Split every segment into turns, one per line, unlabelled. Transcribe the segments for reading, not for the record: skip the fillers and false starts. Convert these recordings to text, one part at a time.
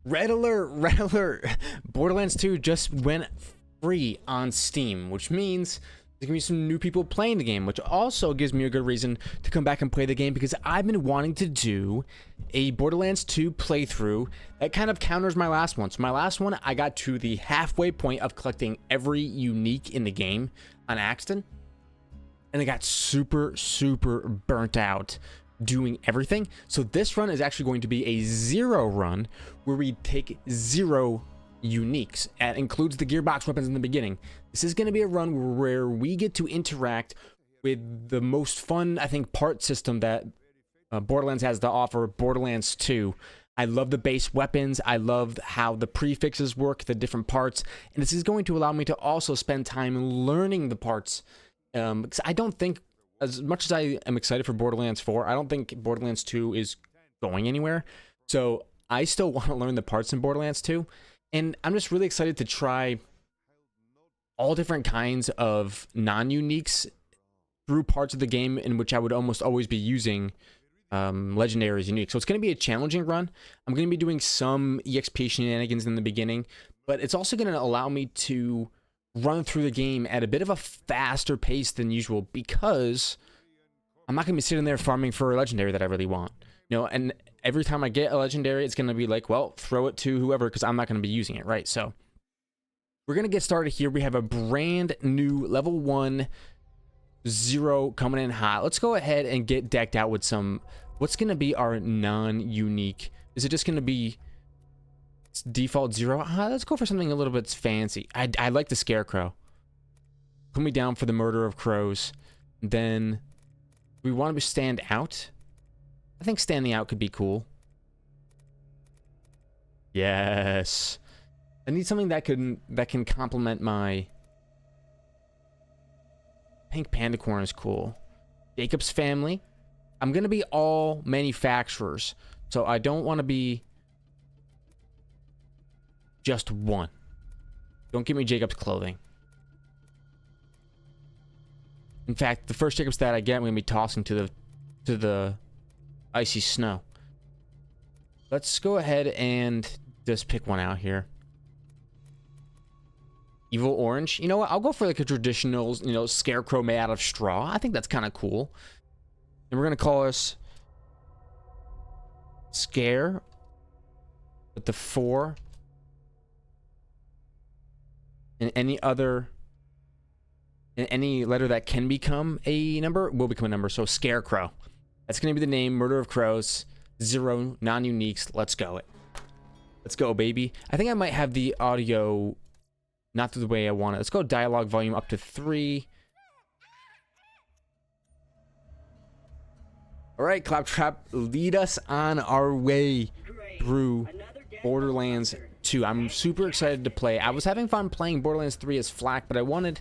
Red alert, red alert. Borderlands 2 just went free on Steam, which means there's gonna be some new people playing the game, which also gives me a good reason to come back and play the game, because I've been wanting to do a Borderlands 2 playthrough that kind of counters my last one. So my last one, I got to the halfway point of collecting every unique in the game on accident, and I got super burnt out doing everything. So this run is actually going to be a 0 run where we take 0 uniques. That includes the gearbox weapons in the beginning. This is going to be a run where we get to interact with the most fun, I think, part system that Borderlands has to offer, Borderlands 2. I love the base weapons. I love how the prefixes work, the different parts, and this is going to allow me to also spend time learning the parts, because I don't think, as much as I am excited for Borderlands 4, I don't think Borderlands 2 is going anywhere. So I still want to learn the parts in Borderlands 2. And I'm just really excited to try all different kinds of non-uniques through parts of the game in which I would almost always be using legendaries unique. So it's going to be a challenging run. I'm going to be doing some EXP shenanigans in the beginning, but it's also going to allow me to run through the game at a bit of a faster pace than usual, because I'm not going to be sitting there farming for a legendary that I really want. You know, and every time I get a legendary, it's going to be like, well, throw it to whoever, because I'm not going to be using it, right? So we're going to get started here. We have a brand new level 1 0 coming in hot. Let's go ahead and get decked out with some, what's going to be our non-unique? Is it just going to be default 0? Let's go for something a little bit fancy. I like the Scarecrow. Put me down for the Murder of Crows. Then we want to stand out. I think standing out could be cool. Yes. I need something that can complement my Pink Pandacorn is cool. Jacob's family. I'm gonna be all manufacturers, so I don't want to be just one. Don't give me Jacob's clothing. In fact, the first Jacob's that I get, I'm gonna be tossing to the icy snow. Let's go ahead and just pick one out here. Evil orange. You know what? I'll go for like a traditional, you know, scarecrow made out of straw. I think that's kind of cool. And we're gonna call us Scare with the 4 and any letter that can become a number will become a number. So Scarecrow. That's gonna be the name. Murder of Crows. 0 non-uniques. Let's go. Let's go, baby. I think I might have the audio not the way I want it. Let's go dialogue volume up to 3. All right, Claptrap, lead us on our way through Borderlands 2. I'm super excited to play. I was having fun playing Borderlands 3 as Flak, but I wanted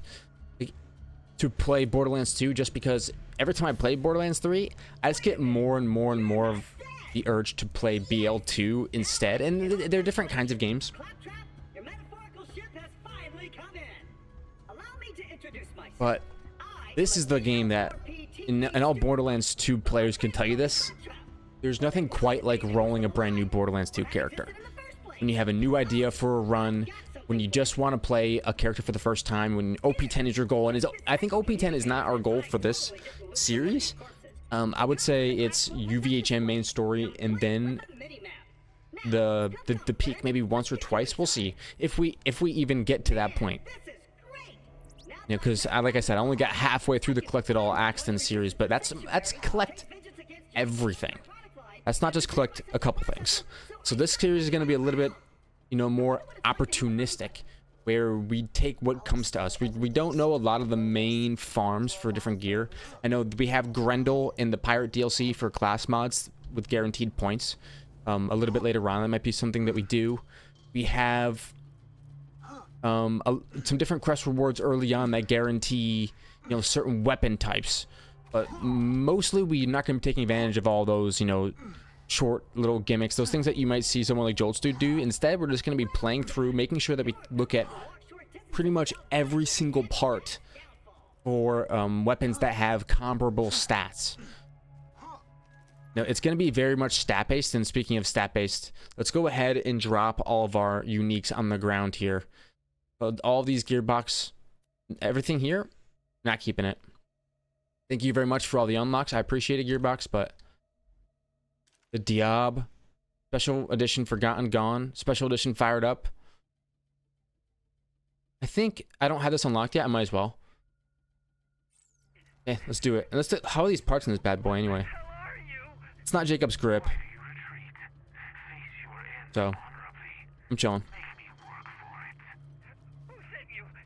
to play Borderlands 2 just because every time I play Borderlands 3, I just get more and more and more of the urge to play BL2 instead. And they're different kinds of games. But this is the game that, and all Borderlands 2 players can tell you this, there's nothing quite like rolling a brand new Borderlands 2 character. When you have a new idea for a run, when you just want to play a character for the first time, when OP10 is your goal, and I think OP10 is not our goal for this series. I would say it's UVHM main story, and then the peak maybe once or twice. We'll see if we even get to that point. You know, because like I said, I only got halfway through the Collected All Axton series, but that's collect everything. That's not just collect a couple things. So this series is going to be a little bit, you know, more opportunistic, where we take what comes to us. We don't know a lot of the main farms for different gear. I know we have Grendel in the Pirate DLC for class mods with guaranteed points. A little bit later on, that might be something that we do. We have some different quest rewards early on that guarantee, you know, certain weapon types, but mostly we're not going to be taking advantage of all those, you know, short little gimmicks, those things that you might see someone like Joltstu do. Instead, we're just going to be playing through, making sure that we look at pretty much every single part for weapons that have comparable stats. No, it's going to be very much stat-based, and speaking of stat-based, let's go ahead and drop all of our uniques on the ground here. All of these gearbox, everything here, not keeping it. Thank you very much for all the unlocks. I appreciate it, gearbox, but the Diab, special edition Forgotten Gone, special edition Fired Up. I think I don't have this unlocked yet. I might as well. Okay, let's do it. And how are these parts in this bad boy anyway? It's not Jacob's grip. So, I'm chilling.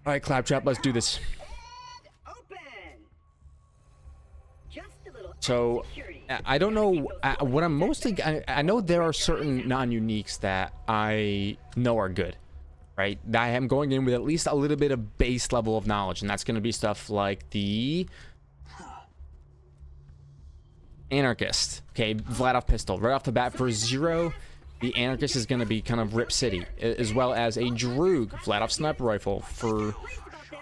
Alright, Claptrap, let's do this. So, I don't know what I'm mostly... I know there are certain non-uniques that I know are good, right? That I am going in with at least a little bit of base level of knowledge, and that's going to be stuff like the... Anarchist. Okay, Vladoff pistol. Right off the bat for 0, the Anarchist is going to be kind of Rip City, as well as a Droog Vladoff sniper rifle. For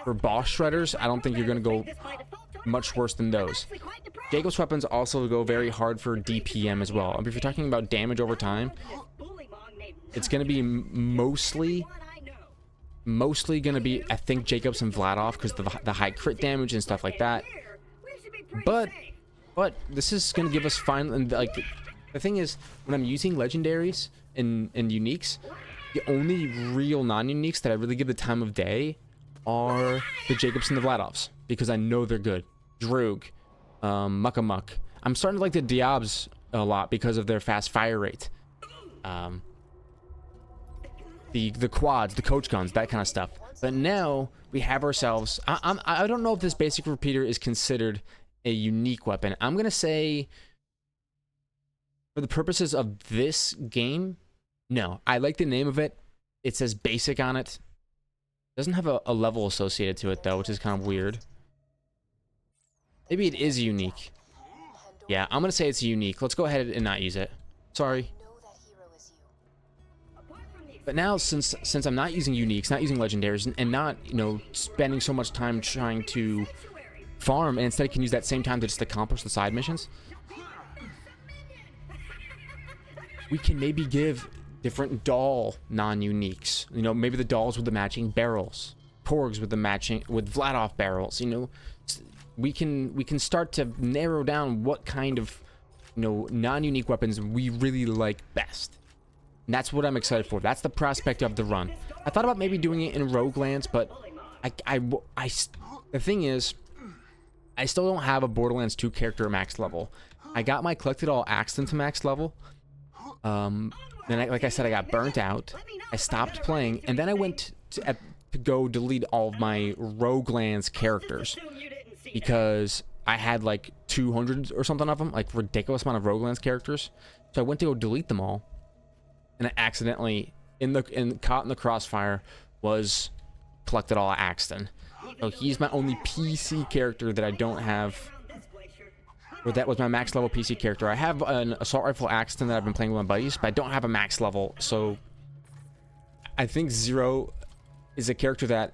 boss shredders, I don't think you're going to go much worse than those. Jacob's weapons also go very hard for DPM as well. I mean, if you're talking about damage over time, it's going to be mostly going to be, I think, Jacobs and Vladoff because the high crit damage and stuff like that. But this is going to give us fine, and like the thing is, when I'm using legendaries and uniques, the only real non-uniques that I really give the time of day are the Jacobs and the Vladoffs, because I know they're good. Droog, Muckamuck. I'm starting to like the Diabs a lot because of their fast fire rate. The quads, the coach guns, that kind of stuff. But now we have ourselves. I don't know if this basic repeater is considered a unique weapon. I'm gonna say, for the purposes of this game, no. I like the name of it. It says basic on it. Doesn't have a level associated to it though, which is kind of weird. Maybe it is unique. Yeah, I'm gonna say it's unique. Let's go ahead and not use it. Sorry. But now, since I'm not using uniques, not using legendaries, and not, you know, spending so much time trying to farm, and instead I can use that same time to just accomplish the side missions, we can maybe give different doll non-uniques. You know, maybe the dolls with the matching barrels, porgs with the matching with Vladoff barrels. You know, we can start to narrow down what kind of, you know, non-unique weapons we really like best. And that's what I'm excited for. That's the prospect of the run. I thought about maybe doing it in Roguelands, but the thing is, I still don't have a Borderlands 2 character max level. I got my Collected All Axton to max level. Then, like I said, I got burnt out. I stopped playing, and then I went to go delete all of my Roguelands characters because I had like 200 or something of them, like ridiculous amount of Roguelands characters. So I went to go delete them all, and I accidentally, caught in the crossfire, was Collected All Axton. So he's my only PC character that I don't have, or that was my max level PC character. I have an Assault Rifle Axton that I've been playing with my buddies, but I don't have a max level. So I think 0 is a character that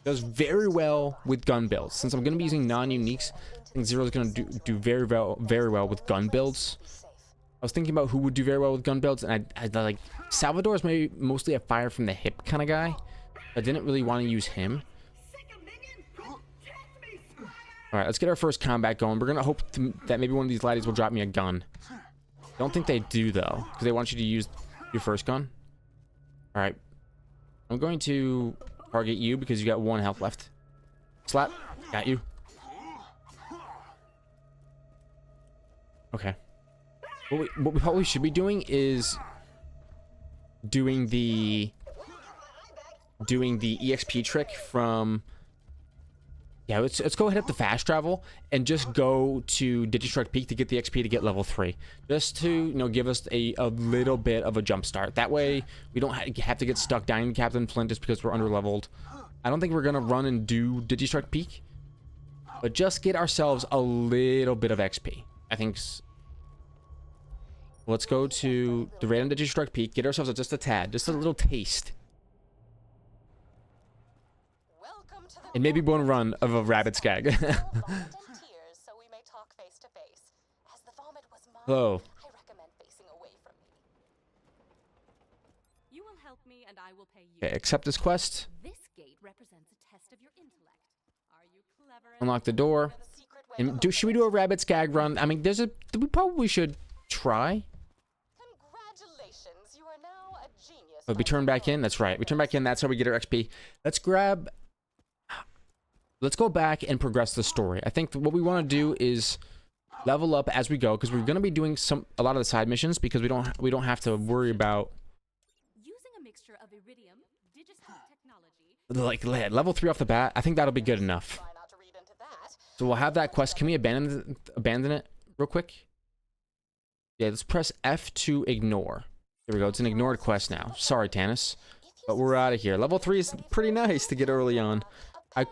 does very well with gun builds. Since I'm going to be using non-uniques, I think 0 is going to do very well with gun builds. I was thinking about who would do very well with gun builds, and I like Salvador is maybe mostly a fire from the hip kind of guy. I didn't really want to use him. Alright, let's get our first combat going. We're going to hope that maybe one of these laddies will drop me a gun. Don't think they do, though, because they want you to use your first gun. Alright. I'm going to target you because you got 1 health left. Slap. Got you. Okay. What we probably should be doing is doing the EXP trick from... Yeah, let's go ahead up to fast travel and just go to Digistruct Peak to get the XP to get level 3. Just to, you know, give us a little bit of a jump start. That way, we don't have to get stuck dying to Captain Flint just because we're under-leveled. I don't think we're going to run and do Digistruct Peak, but just get ourselves a little bit of XP. I think... Let's go to the random Digistruct Peak, get ourselves just a tad, just a little taste. And maybe one run of a rabbit skag. Hello.
I recommend facing away from me.
You will help me and I will pay you.
Okay, accept this quest.
This gate represents a test of your intellect. Are you clever?
Unlock the door.
The secret way
And
to
should we do a rabbit skag run? I mean, we probably should try.
Congratulations, you are now a genius.
But we turn back in. That's right. We turn back in. That's how we get our XP. Let's go back and progress the story. I think what we want to do is level up as we go, because we're going to be doing a lot of the side missions, because we don't have to worry about
Using a mixture of iridium, digital technology.
like level 3 off the bat. I think that'll be good enough.
Try not to read into that.
So we'll have that quest. Can we abandon it real quick? Yeah, let's press F to ignore. There we go. It's an ignored quest now. Sorry, Tannis, but we're out of here. Level 3 is pretty nice to get early on. I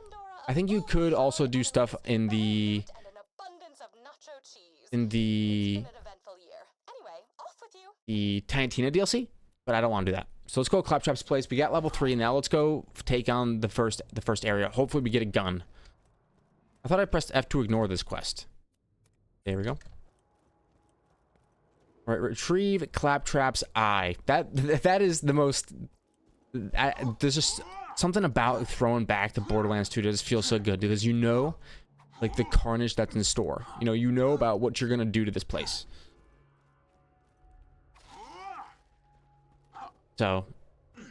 think you could also do stuff in the Tiny Tina DLC, but I don't want to do that. So let's go Claptrap's place. We got level 3 now. Let's go take on the first area. Hopefully we get a gun. I thought I pressed F to ignore this quest. There we go. All right, retrieve Claptrap's eye. That is the most. There's just something about throwing back to Borderlands 2 that just feels so good, because you know, like, the carnage that's in store. You know about what you're gonna do to this place. So,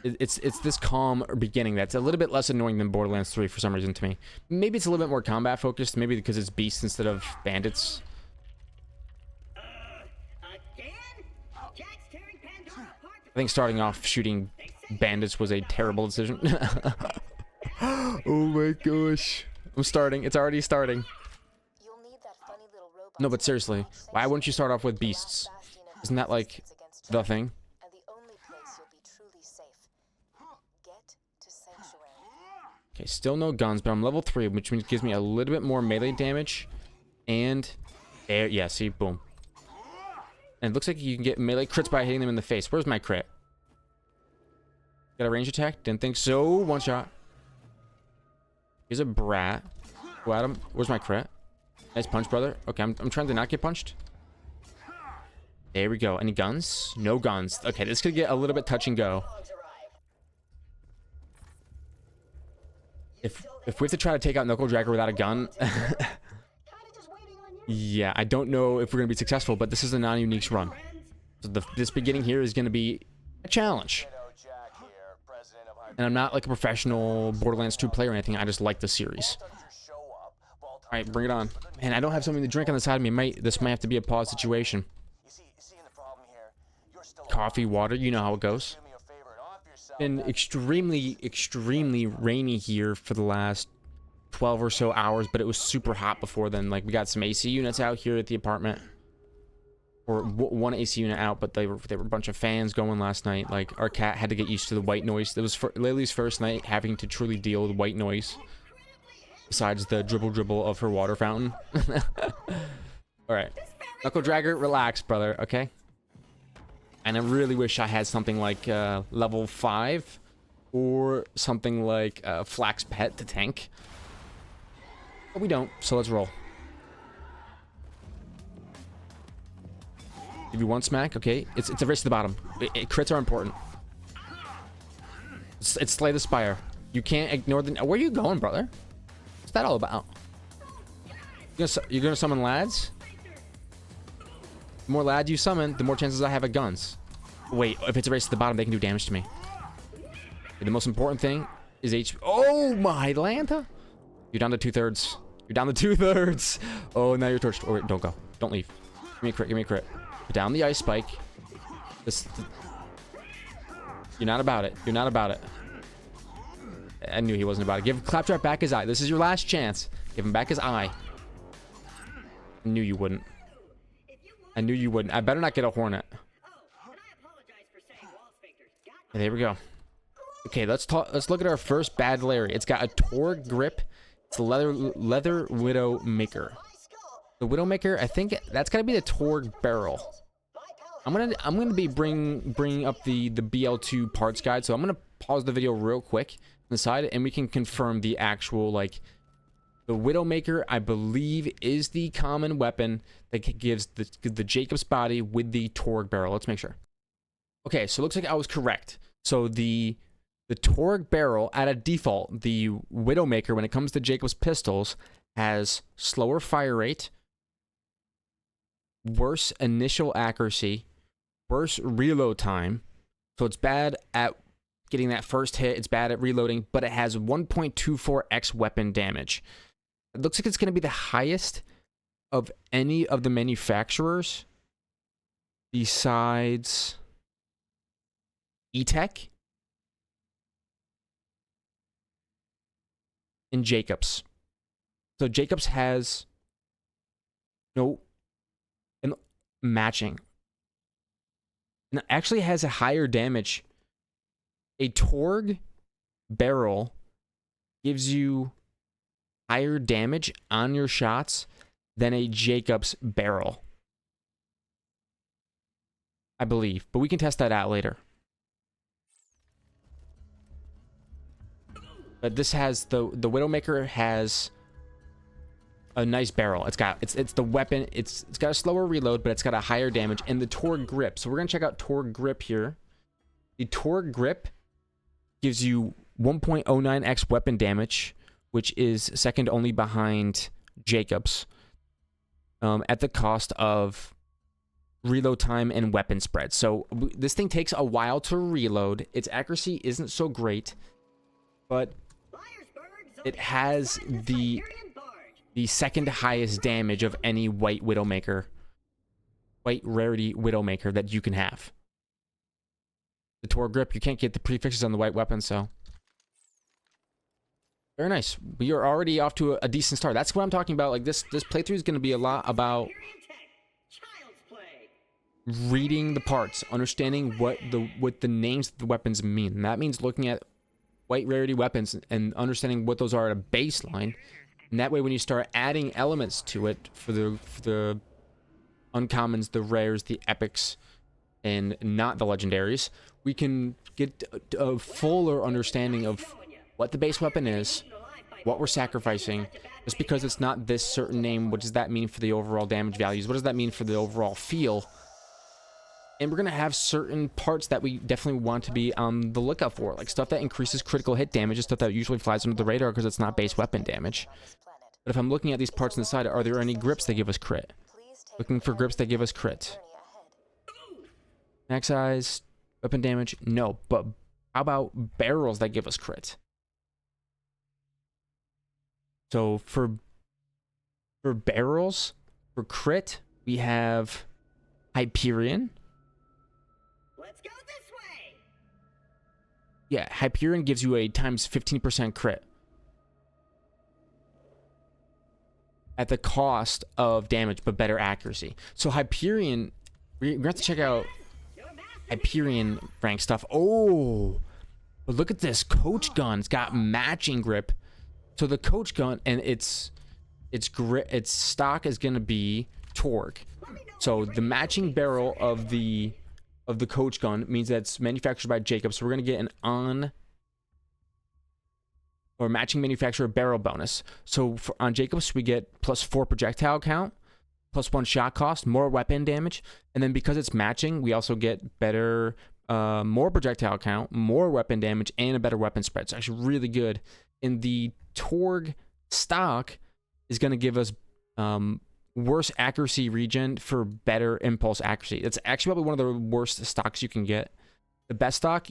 it's this calm beginning that's a little bit less annoying than Borderlands 3 for some reason to me. Maybe it's a little bit more combat focused. Maybe because it's beasts instead of bandits. I think starting off shooting bandits was a terrible decision. Oh my gosh. I'm starting. It's already starting.
You'll need that funny little robot.
No, but seriously, why wouldn't you start off with beasts? Isn't that like the thing?
And the only place you'll be truly safe. Get to Sanctuary.
Okay, still no guns, but I'm level 3, which means gives me a little bit more melee damage. And there, yeah, see, boom. And it looks like you can get melee crits by hitting them in the face. Where's my crit? Got a range attack? Didn't think so. One shot. He's a brat. Go at him. Where's my crit? Nice punch, brother. Okay, I'm trying to not get punched. There we go. Any guns? No guns. Okay, this could get a little bit touch and go. If we have to try to take out Knuckle Dragger without a gun, yeah, I don't know if we're gonna be successful. But this is a non-uniques run, so this beginning here is gonna be a challenge. And I'm not like a professional Borderlands 2 player or anything. I just like the series. All right, bring it on. Man, I don't have something to drink on the side of me. This might have to be a pause situation. Coffee, water, you know how it goes. Been extremely, extremely rainy here for the last 12 or so hours, but it was super hot before then. Like, we got some AC units out here at the apartment. Or one AC unit out, but they were a bunch of fans going last night. Like, our cat had to get used to the white noise. It was Lily's first night having to truly deal with white noise, besides the dribble of her water fountain. All right, Knuckle Dragger, relax, brother. Okay. And I really wish I had something like level 5, or something like Flax Pet to tank, but we don't. So let's roll. Give you one smack, okay? It's a race to the bottom. Crits are important. It's Slay the Spire. You can't ignore the... Where are you going, brother? What's that all about? You're gonna summon lads? The more lads you summon, the more chances I have at guns. Wait, if it's a race to the bottom, they can do damage to me. The most important thing is HP. Oh my Lanta! You're down to 2/3. You're down to 2/3. Oh, now you're torched. Oh, wait, don't go. Don't leave. Give me a crit. Give me a crit. Put down the ice spike. You're not about it. You're not about it. I knew he wasn't about it. Give Claptrap back his eye. This is your last chance. Give him back his eye. I knew you wouldn't. I knew you wouldn't. I better not get a Hornet. Okay, there we go. Okay, let's look at our first bad Larry. It's got a Torg grip. It's a leather Widow Maker. The Widowmaker, I think that's gotta be the Torg barrel. I'm gonna be bringing up the BL2 parts guide, so I'm gonna pause the video real quick on the side, and we can confirm the actual like The Widowmaker, I believe, is the common weapon that gives the Jacob's body with the Torgue barrel. Let's make sure. Okay, so it looks like I was correct. So the Torgue barrel, at a default, the Widowmaker, when it comes to Jacob's pistols, has slower fire rate, worse initial accuracy, worse reload time. So it's bad at getting that first hit, it's bad at reloading, but it has 1.24x weapon damage. It looks like it's going to be the highest of any of the manufacturers besides E-Tech and Jacobs. So Jacobs has no matching. And actually has a higher damage. A Torgue barrel gives you higher damage on your shots than a Jacobs barrel, I believe, but we can test that out later. But this has the Widowmaker has a nice barrel. It's the weapon. It's got a slower reload, but it's got a higher damage, and the Torgue grip. So we're gonna check out Torgue grip here. The Torgue grip gives you 1.09x weapon damage, which is second only behind Jacobs, at the cost of reload time and weapon spread. So this thing takes a while to reload. Its accuracy isn't so great, but it has the second highest damage of any white rarity Widowmaker that you can have. The Torgue grip, you can't get the prefixes on the white weapon, so very nice. We are already off to a decent start. That's what I'm talking about. Like this playthrough is going to be a lot about reading the parts, understanding what the names of the weapons mean. And that means looking at white rarity weapons and understanding what those are at a baseline. And that way, when you start adding elements to it for the uncommons, the rares, the epics, and not the legendaries, we can get a fuller understanding of what the base weapon is, what we're sacrificing. Just because it's not this certain name, what does that mean for the overall damage values? What does that mean for the overall feel? And we're going to have certain parts that we definitely want to be on the lookout for, like stuff that increases critical hit damage, is stuff that usually flies under the radar because it's not base weapon damage. But if I'm looking at these parts on the side, are there any grips that give us crit? Looking for grips that give us crit. Max size, weapon damage, no. But how about barrels that give us crit? So for barrels, for crit, we have Hyperion.
Let's go this way.
Yeah, Hyperion gives you a times 15% crit at the cost of damage, but better accuracy. So Hyperion, we're going to have to check out Hyperion rank stuff. Oh, but look at this coach gun. It's got matching grip. So the coach gun and its stock is going to be Torgue. So the matching barrel of the coach gun means that it's manufactured by Jacobs. So we're going to get an matching manufacturer barrel bonus. So on Jacobs, we get +4 projectile count, +1 shot cost, more weapon damage. And then because it's matching, we also get better, more projectile count, more weapon damage, and a better weapon spread. It's actually really good. And the Torgue stock is going to give us worse accuracy regen for better impulse accuracy. It's actually probably one of the worst stocks you can get. The best stock,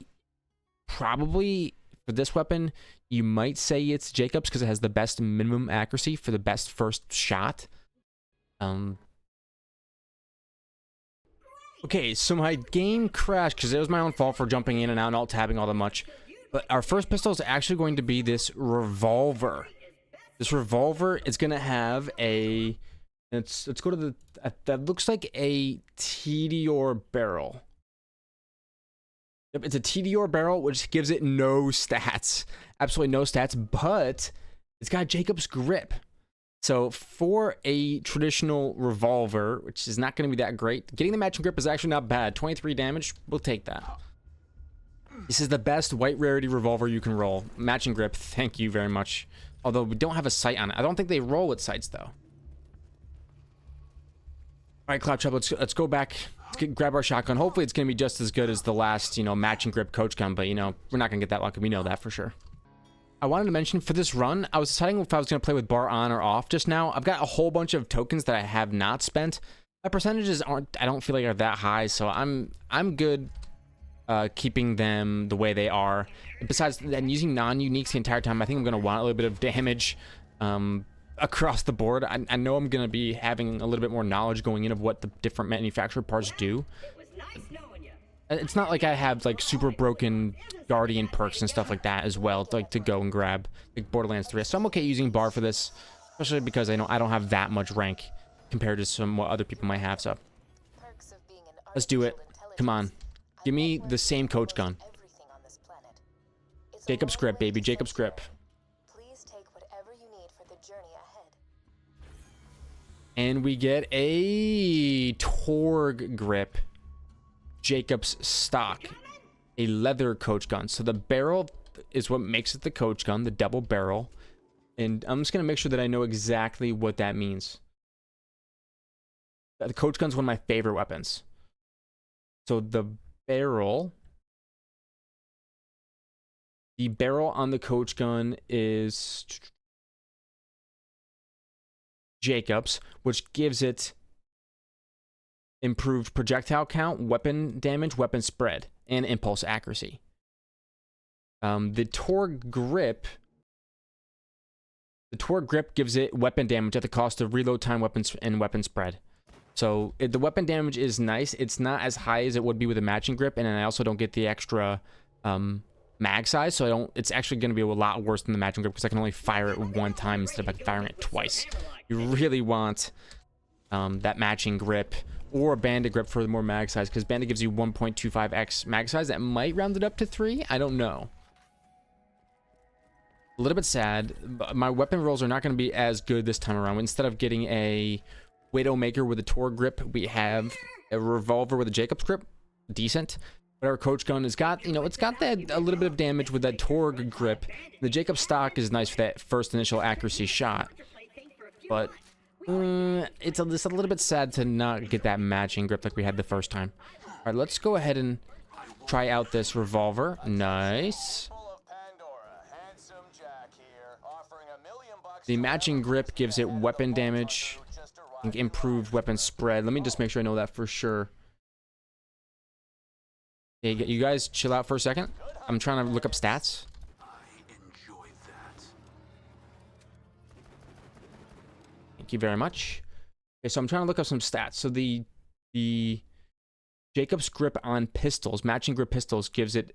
probably for this weapon, you might say it's Jacobs because it has the best minimum accuracy for the best first shot. Okay, so my game crashed because it was my own fault for jumping in and out and alt-tabbing all that much. But our first pistol is actually going to be this revolver. This revolver is going to have a... let's go to the... that looks like a TDR barrel. Yep, it's a TDR barrel, which gives it no stats. Absolutely no stats, but it's got Jacob's grip. So for a traditional revolver, which is not going to be that great, getting the matching grip is actually not bad. 23 damage, we'll take that. This is the best white rarity revolver you can roll. Matching grip, thank you very much. Although we don't have a sight on it. I don't think they roll with sights though. All right, Claptrap, let's go back. Grab our shotgun. Hopefully it's gonna be just as good as the last, you know, matching grip coach gun, but you know, we're not gonna get that lucky. We know that for sure. I wanted to mention for this run, I was deciding if I was gonna play with bar on or off just now. I've got a whole bunch of tokens that I have not spent. My percentages aren't, I don't feel like are that high, so I'm good keeping them the way they are. Besides, and using non-uniques the entire time, I think I'm gonna want a little bit of damage across the board. I know I'm gonna be having a little bit more knowledge going in of what the different manufacturer parts do.
It was nice knowing you.
It's not like I have like super broken guardian perks and stuff like that as well, like to go and grab like Borderlands 3. So I'm okay using bar for this, especially because I don't have that much rank compared to some what other people might have. So
Perks of being an
let's do it.
artificial
Come on,
intelligence.
give
I
me
bet
the
learning
same coach gun.
everything on this planet. It's a
Jacob's
long
grip,
way
baby.
to
Jacob's
century.
grip.
Please take whatever you need for the journey ahead.
And we get a Torg grip, Jacob's stock, a leather coach gun. So the barrel is what makes it the coach gun, the double barrel. And I'm just going to make sure that I know exactly what that means. The coach gun's one of my favorite weapons. So the barrel on the coach gun is Jacob's, which gives it improved projectile count, weapon damage, weapon spread, and impulse accuracy. The Torg grip gives it weapon damage at the cost of reload time, weapons, and weapon spread. So the weapon damage is nice. It's not as high as it would be with a matching grip, and then I also don't get the extra mag size, so it's actually going to be a lot worse than the matching grip because I can only fire it one time instead of like firing it twice. You really want that matching grip or a bandit grip for the more mag size, because bandit gives you 1.25x mag size. That might round it up to 3. I don't know. A little bit sad, but my weapon rolls are not going to be as good this time around. Instead of getting a Widowmaker with a Torg grip, we have a revolver with a Jacob's grip. Decent. But our coach gun has got, you know, it's got that a little bit of damage with that Torg grip. The Jacob's stock is nice for that first initial accuracy shot. But it's just a little bit sad to not get that matching grip like we had the first time. All right, let's go ahead and try out this revolver. Nice. The matching grip gives it weapon damage, improved weapon spread. Let me just make sure I know that for sure. Hey, you guys chill out for a second. I'm trying to look up stats. Thank you very much. Okay, so I'm trying to look up some stats. So the Jacob's grip on pistols, matching grip pistols, gives it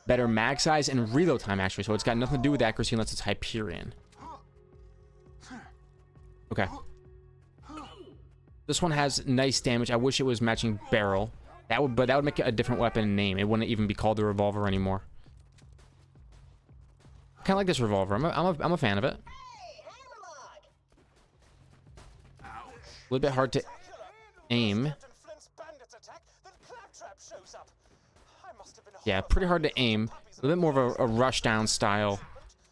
better mag size and reload time, actually. So it's got nothing to do with accuracy unless it's Hyperion. Okay. This one has nice damage. I wish it was matching barrel. But that would make it a different weapon name. It wouldn't even be called the revolver anymore. I kind of like this revolver. I'm a fan of it. A little bit hard to aim. Yeah, pretty hard to aim. A little bit more of a rush down style.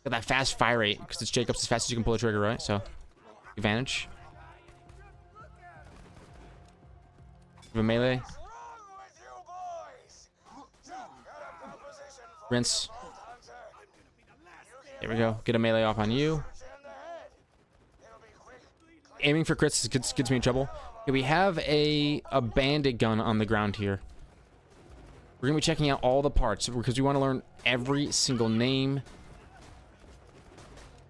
Got that fast fire rate because it's Jacob's as fast as you can pull the trigger, right? So, advantage. Have a melee. Rinse. There we go. Get a melee off on you. Aiming for crits gets me in trouble. Okay, we have a bandit gun on the ground here. We're gonna be checking out all the parts because we want to learn every single name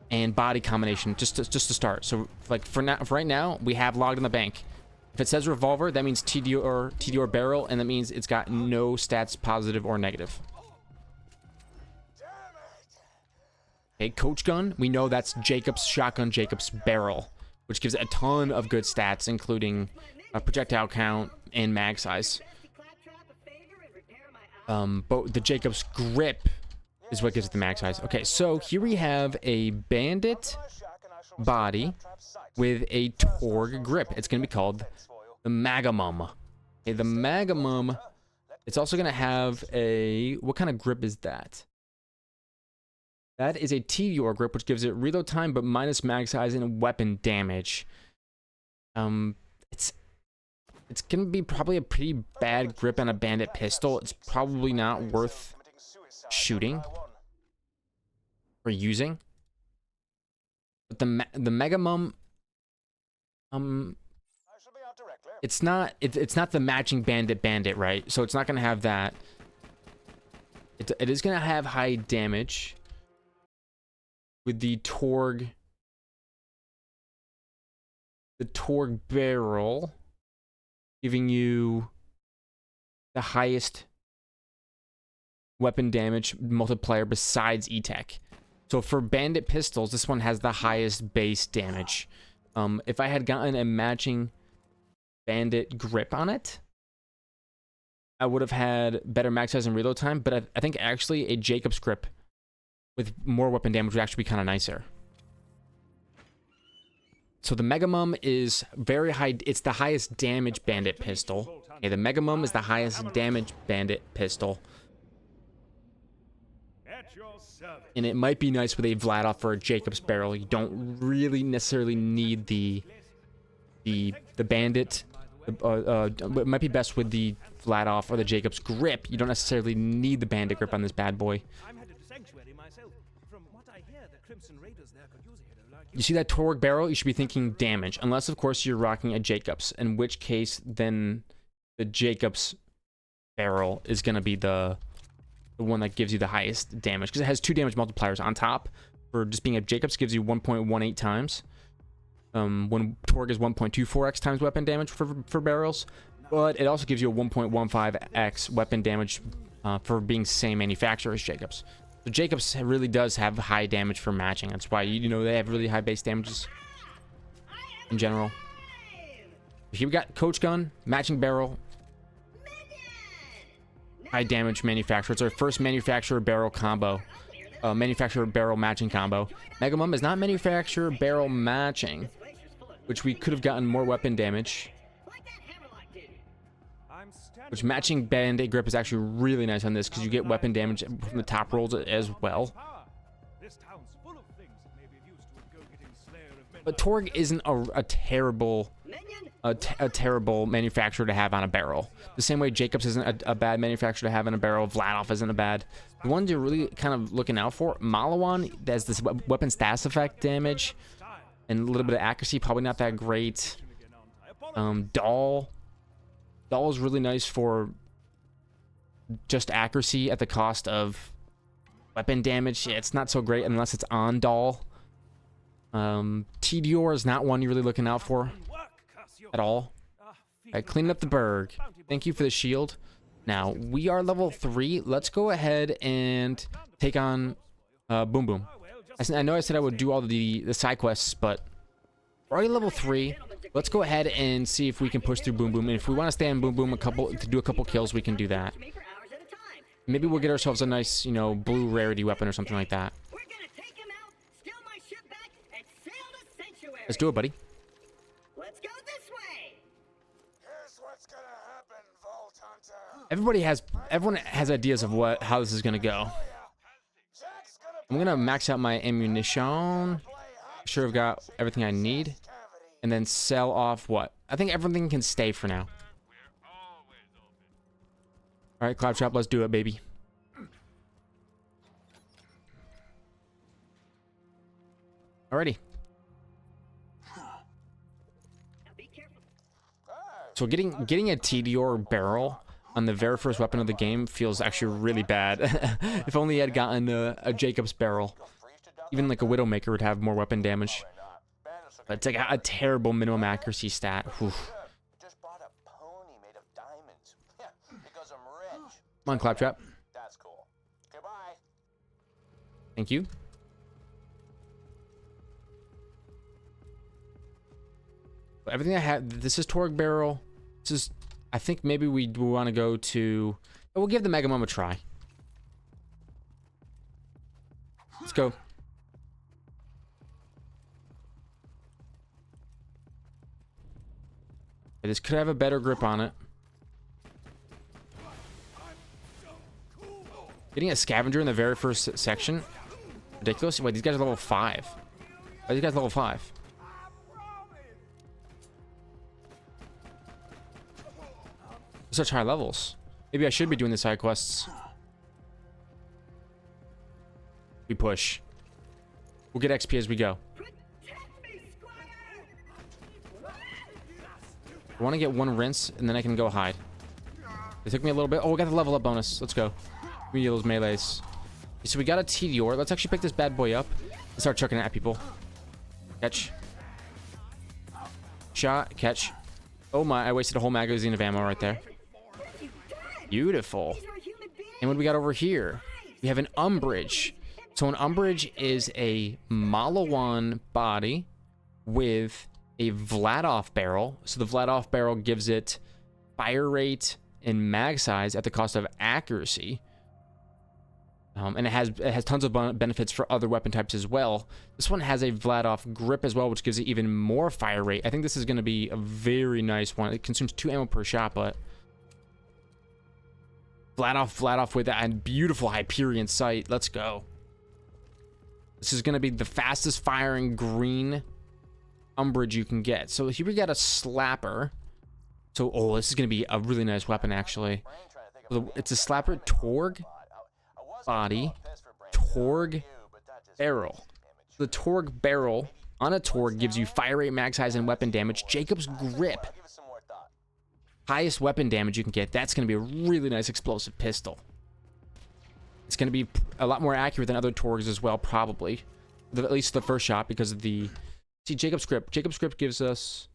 and body combination just to start. So like for right now, we have logged in the bank. If it says revolver, that means TD or barrel, and that means it's got no stats positive or negative. Okay, coach gun, we know that's Jacob's shotgun, Jacob's barrel, which gives it a ton of good stats, including projectile count and mag size. But the Jacob's grip is what gives it the mag size. Okay, so here we have a bandit body with a Torg grip. It's going to be called the Magamum. Okay, the Magamum, it's also going to have a... What kind of grip is that? That is a Tedior grip, which gives it reload time, but minus mag size and weapon damage. It's gonna be probably a pretty bad grip on a bandit pistol. It's probably not worth shooting or using. But the Megamum, it's not the matching bandit, right? So it's not gonna have that. It is gonna have high damage with the Torg barrel giving you the highest weapon damage multiplier besides E-Tech. So for bandit pistols, this one has the highest base damage. If I had gotten a matching bandit grip on it, I would have had better max size and reload time, but I think actually a Jacob's grip with more weapon damage would actually be kind of nicer. So the Megamum is very high. It's the highest damage bandit pistol. Okay, the Megamum is the highest damage bandit pistol. And it might be nice with a Vladoff or a Jacob's barrel. You don't really necessarily need the bandit. It might be best with the Vladoff or the Jacob's grip. You don't necessarily need the bandit grip on this bad boy. You see that Torg barrel? You should be thinking damage, unless of course you're rocking a Jacob's, in which case then the Jacob's barrel is going to be the one that gives you the highest damage, because it has 2 damage multipliers on top. For just being a Jacob's, gives you 1.18 times. When Torg is 1.24x times weapon damage for barrels, but it also gives you a 1.15x weapon damage for being same manufacturer as Jacob's. So Jacob's really does have high damage for matching. That's why, you know, they have really high base damages in general. Here we got Coach Gun, matching barrel, high damage manufacturer. It's our first manufacturer barrel combo. Manufacturer barrel matching combo. Megamum is not manufacturer barrel matching, which we could have gotten more weapon damage. Which matching bandit grip is actually really nice on this, because you get weapon damage from the top rolls as well. But Torg isn't a terrible manufacturer to have on a barrel. The same way Jacobs isn't a bad manufacturer to have on a barrel. Vladoff isn't a bad. The ones you're really kind of looking out for, Malawan has this weapon status effect damage and a little bit of accuracy, probably not that great. Doll is really nice for just accuracy at the cost of weapon damage. Yeah, it's not so great unless it's on Doll. Tedior is not one you're really looking out for at all. Alright, clean up the Berg. Thank you for the shield. Now, we are level 3. Let's go ahead and take on Boom Boom. I know I said I would do all the side quests, but we're already level 3. Let's go ahead and see if we can push through Boom Boom. And if we want to stay on Boom Boom to do a couple kills, we can do that. Maybe we'll get ourselves a nice, you know, blue rarity weapon or something like that. Let's do it, buddy.
Let's go this way. Here's what's gonna happen, Vault Hunter.
Everyone has ideas of how this is gonna go. I'm gonna max out my ammunition. Make sure I've got everything I need. And then sell off what? I think everything can stay for now. Alright, Claptrap, let's do it, baby. Alrighty. So getting a Tedior barrel on the very first weapon of the game feels actually really bad. If only I had gotten a Jacob's barrel. Even like a Widowmaker would have more weapon damage. But it's like a terrible minimum accuracy stat. Oof.
Just bought a pony made of diamonds. Because I'm rich.
Come on, Claptrap.
That's cool. Goodbye.
Thank you. Everything I have. This is Torg barrel. This is. I think maybe we want to go to. We'll give the Megamum a try. Let's go. This could have a better grip on it. Getting a scavenger in the very first section Ridiculous. Wait, these guys are level 5. Why are these guys level 5? Such high levels. Maybe I should be doing the side quests. We push. We'll get XP as we go. I want to get one rinse, and then I can go hide. It took me a little bit. Oh, we got the level up bonus. Let's go. We need those melees. So we got a Tedior. Let's actually pick this bad boy up and start chucking it at people. Catch. Shot. Catch. Oh my, I wasted a whole magazine of ammo right there. Beautiful. And what do we got over here? We have an umbrage. So an umbrage is a Malawan body with a Vladoff barrel. So the Vladoff barrel gives it fire rate and mag size at the cost of accuracy. And it has tons of benefits for other weapon types as well. This one has a Vladoff grip as well, which gives it even more fire rate. I think this is going to be a very nice one. It consumes 2 ammo per shot, but Vladoff with that beautiful Hyperion sight. Let's go. This is going to be the fastest firing green umbrage you can get. So here we got a slapper. So, oh, this is going to be a really nice weapon, actually. So it's a slapper Torg body, Torg barrel. The Torg barrel on a Torg gives you fire rate, mag size, and weapon damage. Jacob's grip. Highest weapon damage you can get. That's going to be a really nice explosive pistol. It's going to be a lot more accurate than other Torgs as well, probably. At least the first shot, because of the... See, Jacob's grip. Jacob's grip gives us...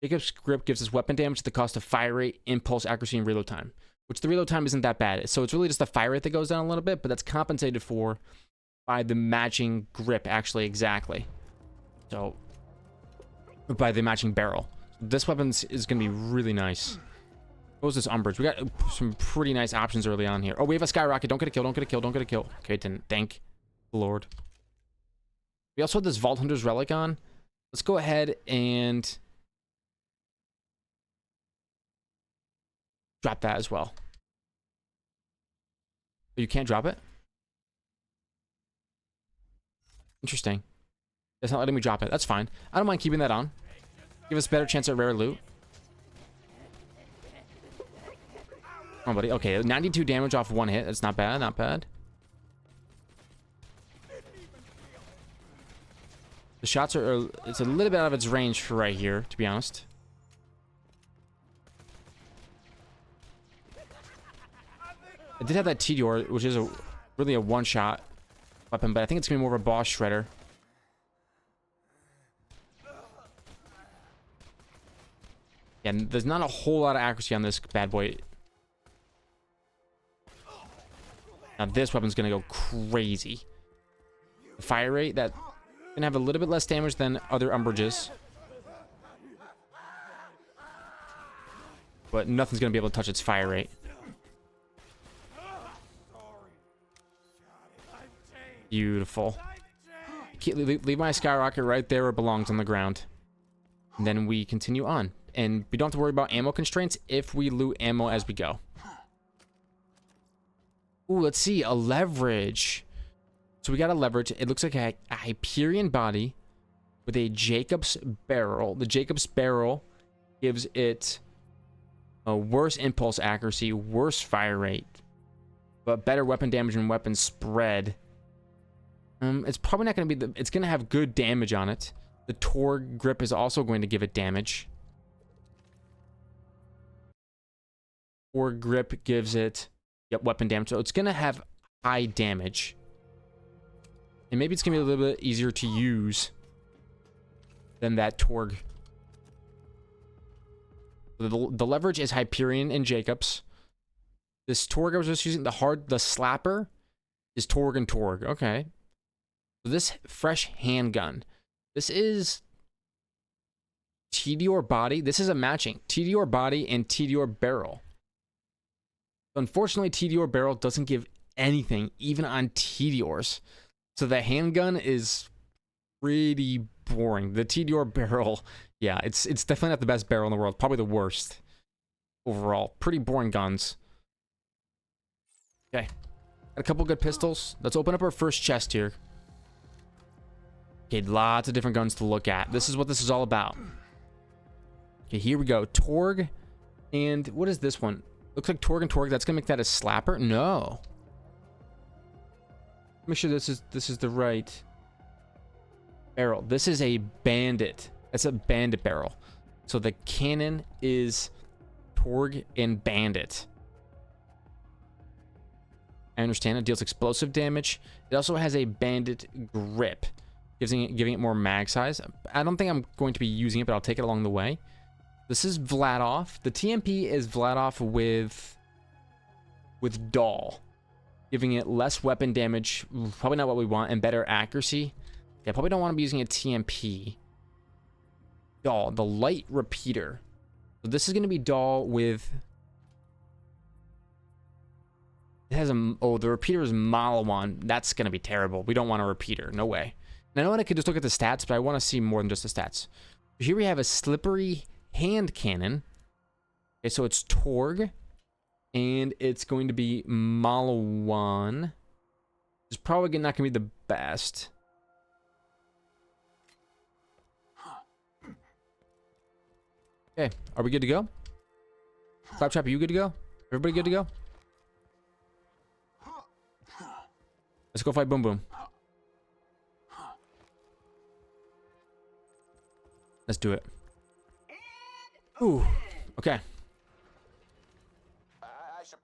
Jacob's grip gives us weapon damage at the cost of fire rate, impulse, accuracy, and reload time. Which the reload time isn't that bad. So it's really just the fire rate that goes down a little bit, but that's compensated for by the matching grip, actually, exactly. So, by the matching barrel. This weapon is going to be really nice. What was this umbrage? We got some pretty nice options early on here. Oh, we have a skyrocket. Don't get a kill. Don't get a kill. Don't get a kill. Okay, didn't. Thank the Lord. We also have this Vault Hunter's Relic on. Let's go ahead and drop that as well. You can't drop it? Interesting. It's not letting me drop it. That's fine. I don't mind keeping that on. Give us a better chance at rare loot. Come on, buddy. Okay, 92 damage off one hit. That's not bad. Not bad. The shots are... It's a little bit out of its range for right here, to be honest. I did have that Tedior, which is really a one-shot weapon, but I think it's going to be more of a boss shredder. Yeah, there's not a whole lot of accuracy on this bad boy. Now this weapon's going to go crazy. The fire rate, that's going to have a little bit less damage than other umbrages. But nothing's going to be able to touch its fire rate. Beautiful. Leave my skyrocket right there where it belongs on the ground. And then we continue on. And we don't have to worry about ammo constraints if we loot ammo as we go. Ooh, let's see. A leverage. So we got a leverage. It looks like a Hyperion body with a Jacob's barrel. The Jacob's barrel gives it a worse impulse accuracy, worse fire rate, but better weapon damage and weapon spread. It's probably not going to be it's going to have good damage on it. The Torg grip is also going to give it damage. Torg grip gives it, weapon damage. So it's going to have high damage. And maybe it's going to be a little bit easier to use than that Torg. The leverage is Hyperion and Jacobs. This Torg I was just using, the slapper is Torg and Torg. Okay. So this fresh handgun. This is Tedior body. This is a matching Tedior body and Tedior barrel. Unfortunately, Tedior barrel doesn't give anything, even on Tediors. So the handgun is pretty boring. The Tedior barrel, yeah, it's definitely not the best barrel in the world. Probably the worst overall. Pretty boring guns. Okay. Got a couple good pistols. Let's open up our first chest here. Okay, lots of different guns to look at. This is what this is all about. Okay, here we go. Torg. And what is this one? Looks like Torg and Torg. That's gonna make that a slapper? No. Make sure this is the right barrel. This is a bandit. That's a bandit barrel. So the cannon is Torg and bandit. I understand it deals explosive damage. It also has a bandit grip, giving it more mag size. I don't think I'm going to be using it, but I'll take it along the way. This is Vladov. The TMP is Vladov with Doll, giving it less weapon damage. Probably not what we want, and better accuracy. Yeah, probably don't want to be using a TMP. Doll, the light repeater. So this is going to be Doll with. It has a. Oh, the repeater is Malawan. That's going to be terrible. We don't want a repeater. No way. And I know I could just look at the stats, but I want to see more than just the stats. Here we have a slippery hand cannon. Okay, so it's Torg. And it's going to be Malawan. It's probably not going to be the best. Okay, are we good to go? Claptrap, are you good to go? Everybody good to go? Let's go fight Boom Boom. Let's do it. Ooh, okay.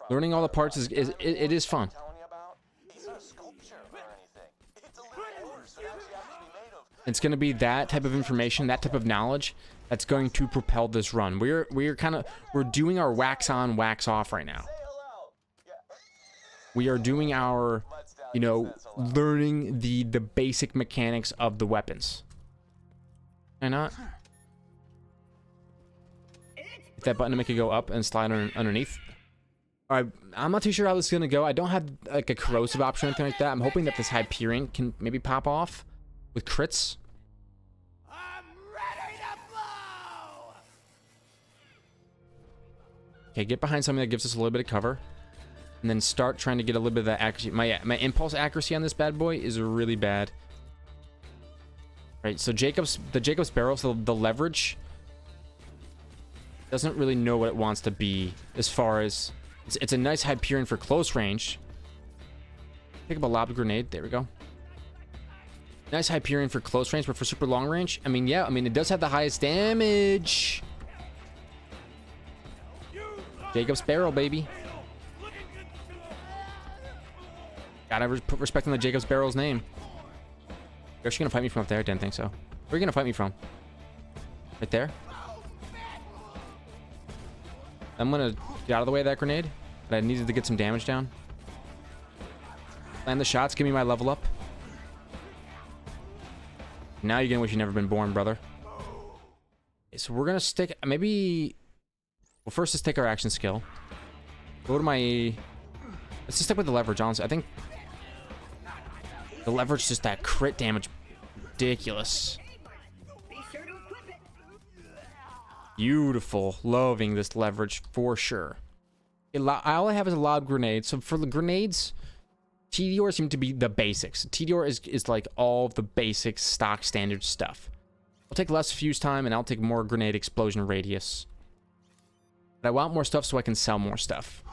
Learning all the parts it is fun. It's going to be that type of information, that type of knowledge that's going to propel this run. We're doing our wax on, wax off right now. We are doing our, you know, learning the basic mechanics of the weapons. Can I not? Hit that button to make it go up and slide underneath. Alright, I'm not too sure how this is going to go. I don't have like a corrosive option or anything like that. I'm hoping that this Hyperion can maybe pop off with crits.
I'm ready to blow!
Okay, get behind something that gives us a little bit of cover. And then start trying to get a little bit of that accuracy. My impulse accuracy on this bad boy is really bad. Right, so the Jacob's barrel, so the leverage doesn't really know what it wants to be as far as it's a nice Hyperion for close range. Pick up a lob grenade. There we go. Nice Hyperion for close range, but for super long range, I mean, yeah, I mean, it does have the highest damage. Jacob's barrel, baby. Gotta put respect on the Jacob's barrel's name. You're actually gonna fight me from up there? I didn't think so. Where are you gonna fight me from? Right there? I'm gonna get out of the way of that grenade, but I needed to get some damage down. Land the shots, give me my level up. Now you're gonna wish you'd never been born, brother. Okay, so we're gonna stick, maybe, well, first let's take our action skill. Go to my, let's just stick with the leverage, honestly. I think the leverage, just that crit damage, ridiculous. Beautiful. Loving this leverage for sure. All I have is a lob grenade. So for the grenades, TDR seem to be the basics. TDR is like all the basic stock standard stuff. I'll take less fuse time and I'll take more grenade explosion radius. But I want more stuff so I can sell more stuff.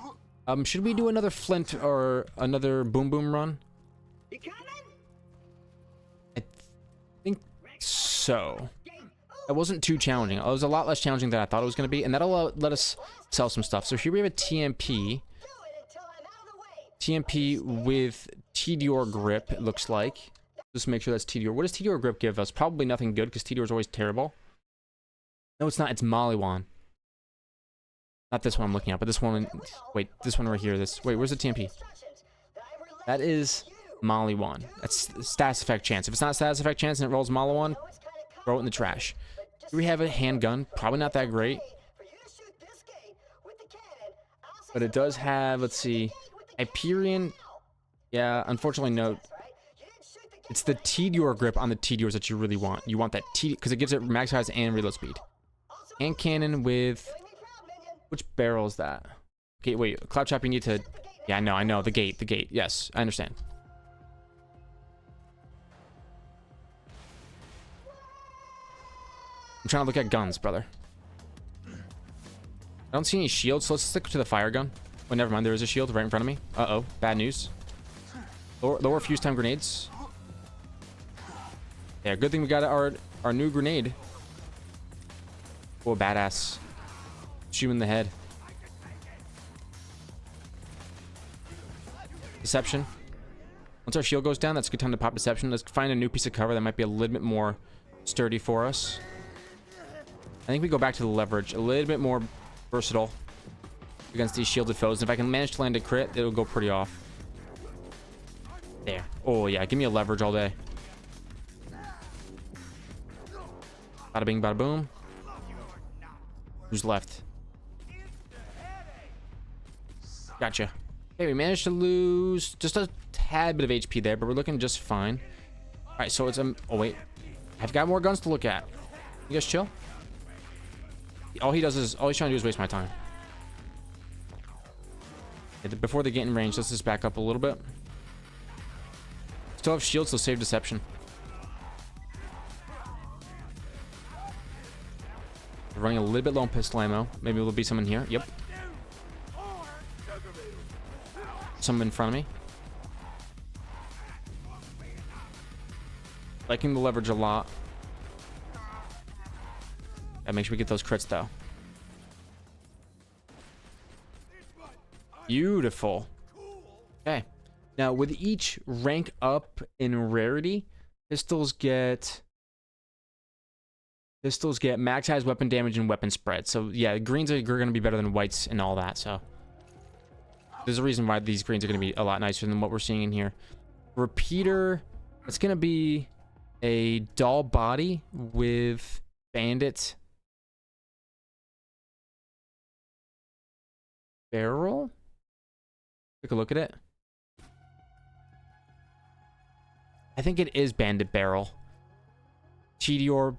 Should we do another flint or another boom boom run? I think so. It wasn't too challenging. It was a lot less challenging than I thought it was going to be, and that'll let us sell some stuff. So here we have a TMP. TMP with TDR grip, it looks like. Just make sure that's TDR. What does TDR grip give us? Probably nothing good, because TDR is always terrible. No, it's not. It's Maliwan. Not this one I'm looking at, but this one. Wait, this one right here. Wait, where's the TMP? That is Maliwan. That's status effect chance. If it's not status effect chance and it rolls Maliwan, throw it in the trash. Here we have a handgun. Probably not that great. But it does have, let's see, Hyperion. Yeah, unfortunately, no. It's the TDR grip on the TDRs that you really want. You want that T, because it gives it max size and reload speed. Hand cannon with, which barrel is that? Okay, wait, Claptrap, you need to Yeah, I know. The gate. Yes, I understand. I'm trying to look at guns, brother. I don't see any shields, so let's stick to the fire gun. Oh, never mind. There is a shield right in front of me. Uh-oh. Bad news. Lower fuse time grenades. Yeah, good thing we got our new grenade. Oh, badass. Shoot him in the head. Deception. Once our shield goes down, that's a good time to pop deception. Let's find a new piece of cover that might be a little bit more sturdy for us. I think we go back to the leverage. A little bit more versatile against these shielded foes. If I can manage to land a crit, it'll go pretty off. There. Oh, yeah. Give me a leverage all day. Bada bing, bada boom. Who's left? Gotcha. Okay, we managed to lose just a tad bit of HP there, but we're looking just fine. All right, so it's oh wait, I've got more guns to look at. You guys chill. All he's trying to do is waste my time. Okay, before they get in range, let's just back up a little bit. Still have shields, so save deception. We're running a little bit low on pistol ammo. Maybe there'll be someone here. Yep. Someone in front of me. Liking the leverage a lot. Gotta make sure we get those crits though. Beautiful. Okay. Now with each rank up in rarity, pistols get max size weapon damage and weapon spread. So yeah, greens are going to be better than whites and all that. So there's a reason why these greens are going to be a lot nicer than what we're seeing in here. Repeater, it's going to be a dull body with bandit barrel. Take a look at it. I think it is bandit barrel. TDR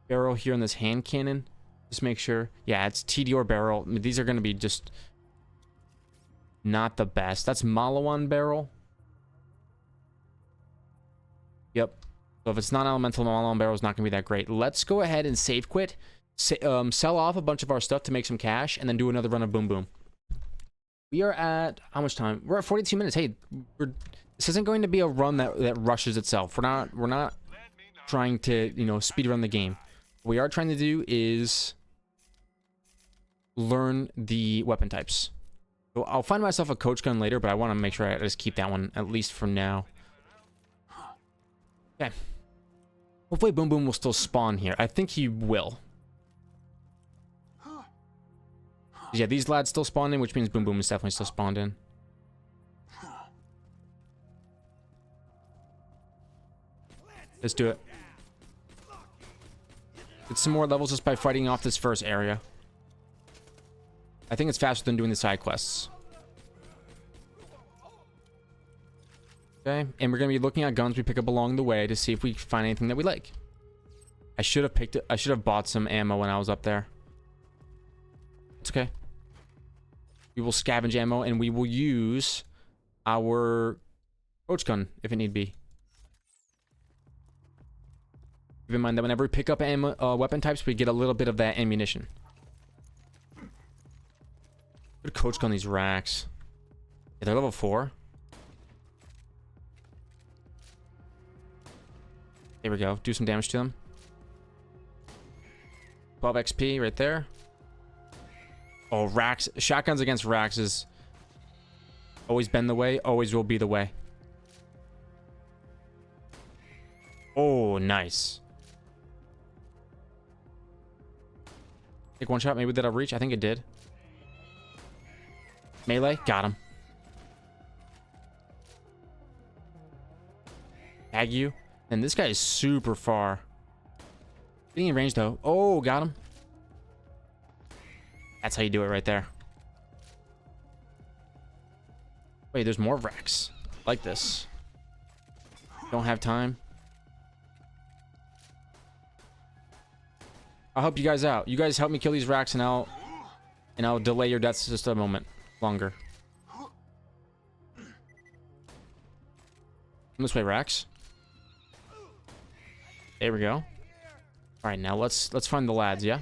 barrel here in this hand cannon. Just make sure. Yeah, it's TDR barrel. I mean, these are going to be just not the best. That's Malawan barrel. Yep. So if it's not elemental, Malawan barrel is not going to be that great. Let's go ahead and save quit. Sell off a bunch of our stuff to make some cash, and then do another run of Boom Boom. We are at how much time? We're at 42 minutes. Hey, this isn't going to be a run that rushes itself. We're not trying to, you know, speed run the game. What we are trying to do is learn the weapon types. So I'll find myself a coach gun later, but I want to make sure I just keep that one at least for now. Okay. Hopefully Boom Boom will still spawn here. I think he will. Yeah, these lads still spawned in, which means Boom Boom is definitely still spawned in. Let's do it. Get some more levels just by fighting off this first area. I think it's faster than doing the side quests. Okay, and we're gonna be looking at guns we pick up along the way to see if we find anything that we like. I should have bought some ammo when I was up there. It's okay. We will scavenge ammo and we will use our coach gun if it need be. Keep in mind that whenever we pick up ammo, weapon types, we get a little bit of that ammunition. Good coach gun these racks. Yeah, they're level 4. There we go. Do some damage to them. 12 XP right there. Oh, racks. Shotguns against racks is always been the way, always will be the way. Oh, nice. Take one shot. Maybe that'll reach. I think it did. Melee. Got him. Tag you. And this guy is super far. Getting in range, though. Oh, got him. That's how you do it right there. Wait, there's more racks. Like this. Don't have time. I'll help you guys out. You guys help me kill these racks and I'll delay your deaths just a moment longer. This way, Rex. There we go. All right, now let's find the lads. Yeah.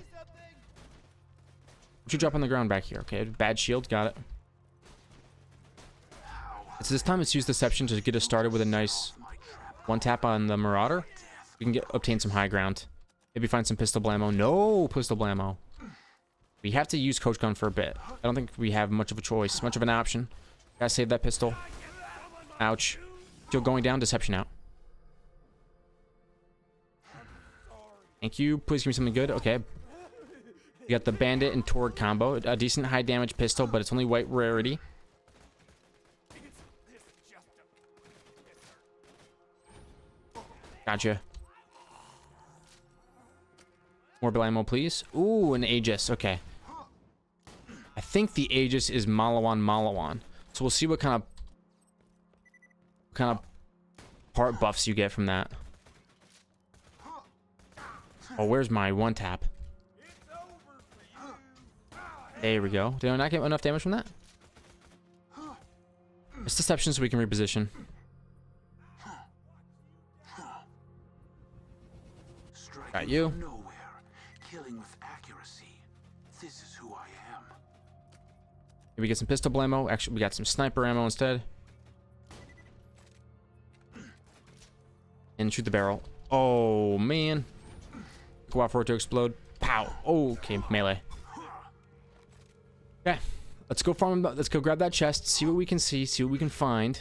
What you drop on the ground back here? Okay, bad shield. Got it. So this time, let's use deception to get us started with a nice one tap on the Marauder. We can obtain some high ground. Maybe find some pistol blammo. No pistol blammo. We have to use coach gun for a bit. I don't think we have much of a choice, much of an option. Gotta save that pistol. Ouch. Still going down. Deception out. Thank you. Please give me something good. Okay. We got the bandit and Torg combo. A decent high damage pistol, but it's only white rarity. Gotcha. More blammo, please. Ooh, an Aegis. Okay. I think the Aegis is Malawan. So we'll see what kind of part buffs you get from that. Oh, where's my one tap? There we go. Did I not get enough damage from that? It's deception so we can reposition. Got you.
Nowhere, killing with accuracy. This is who I am.
Maybe get some pistol blammo. Actually, we got some sniper ammo instead. And shoot the barrel. Oh, man. Go out for it to explode. Pow. Oh, okay, melee. Okay. Let's go farm. Let's go grab that chest. See what we can see. See what we can find.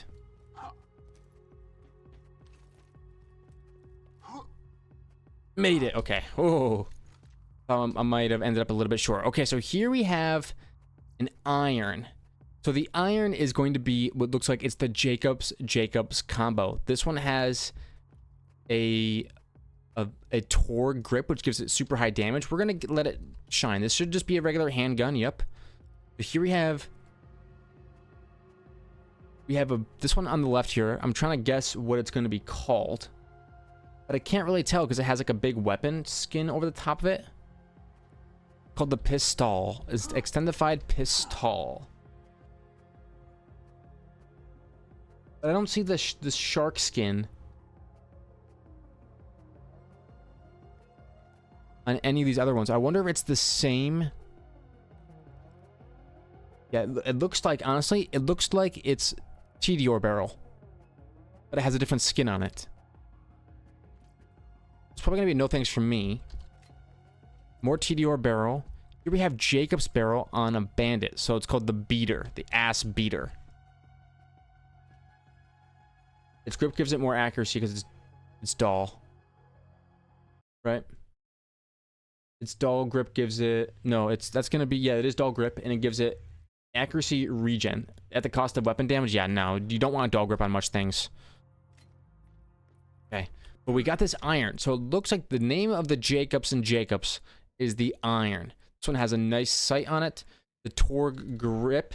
Made it. Okay. Oh. I might have ended up a little bit short. Okay, so here we have an iron. So the iron is going to be what looks like it's the Jacobs combo. This one has a Torg grip, which gives it super high damage. We're gonna let it shine. This should just be a regular handgun. Yep. But here we have this one on the left here. I'm trying to guess what it's going to be called, but I can't really tell because it has like a big weapon skin over the top of it. Called the pistol. It's extendified pistol. But I don't see the shark skin on any of these other ones. I wonder if it's the same. Yeah, it looks like, honestly, it looks like it's TDR barrel, but it has a different skin on it. It's probably gonna be a no thanks from me. More TDR barrel. Here we have Jacob's barrel on a bandit, so it's called the beater, the ass beater. Its grip gives it more accuracy because it's dull, right? Its dull grip gives it, no, that's gonna be, yeah, it is dull grip, and it gives it accuracy regen at the cost of weapon damage. Yeah, no, you don't want a dull grip on much things. Okay, but we got this iron, so it looks like the name of the Jacobs is the iron. This one has a nice sight on it. The Torg grip,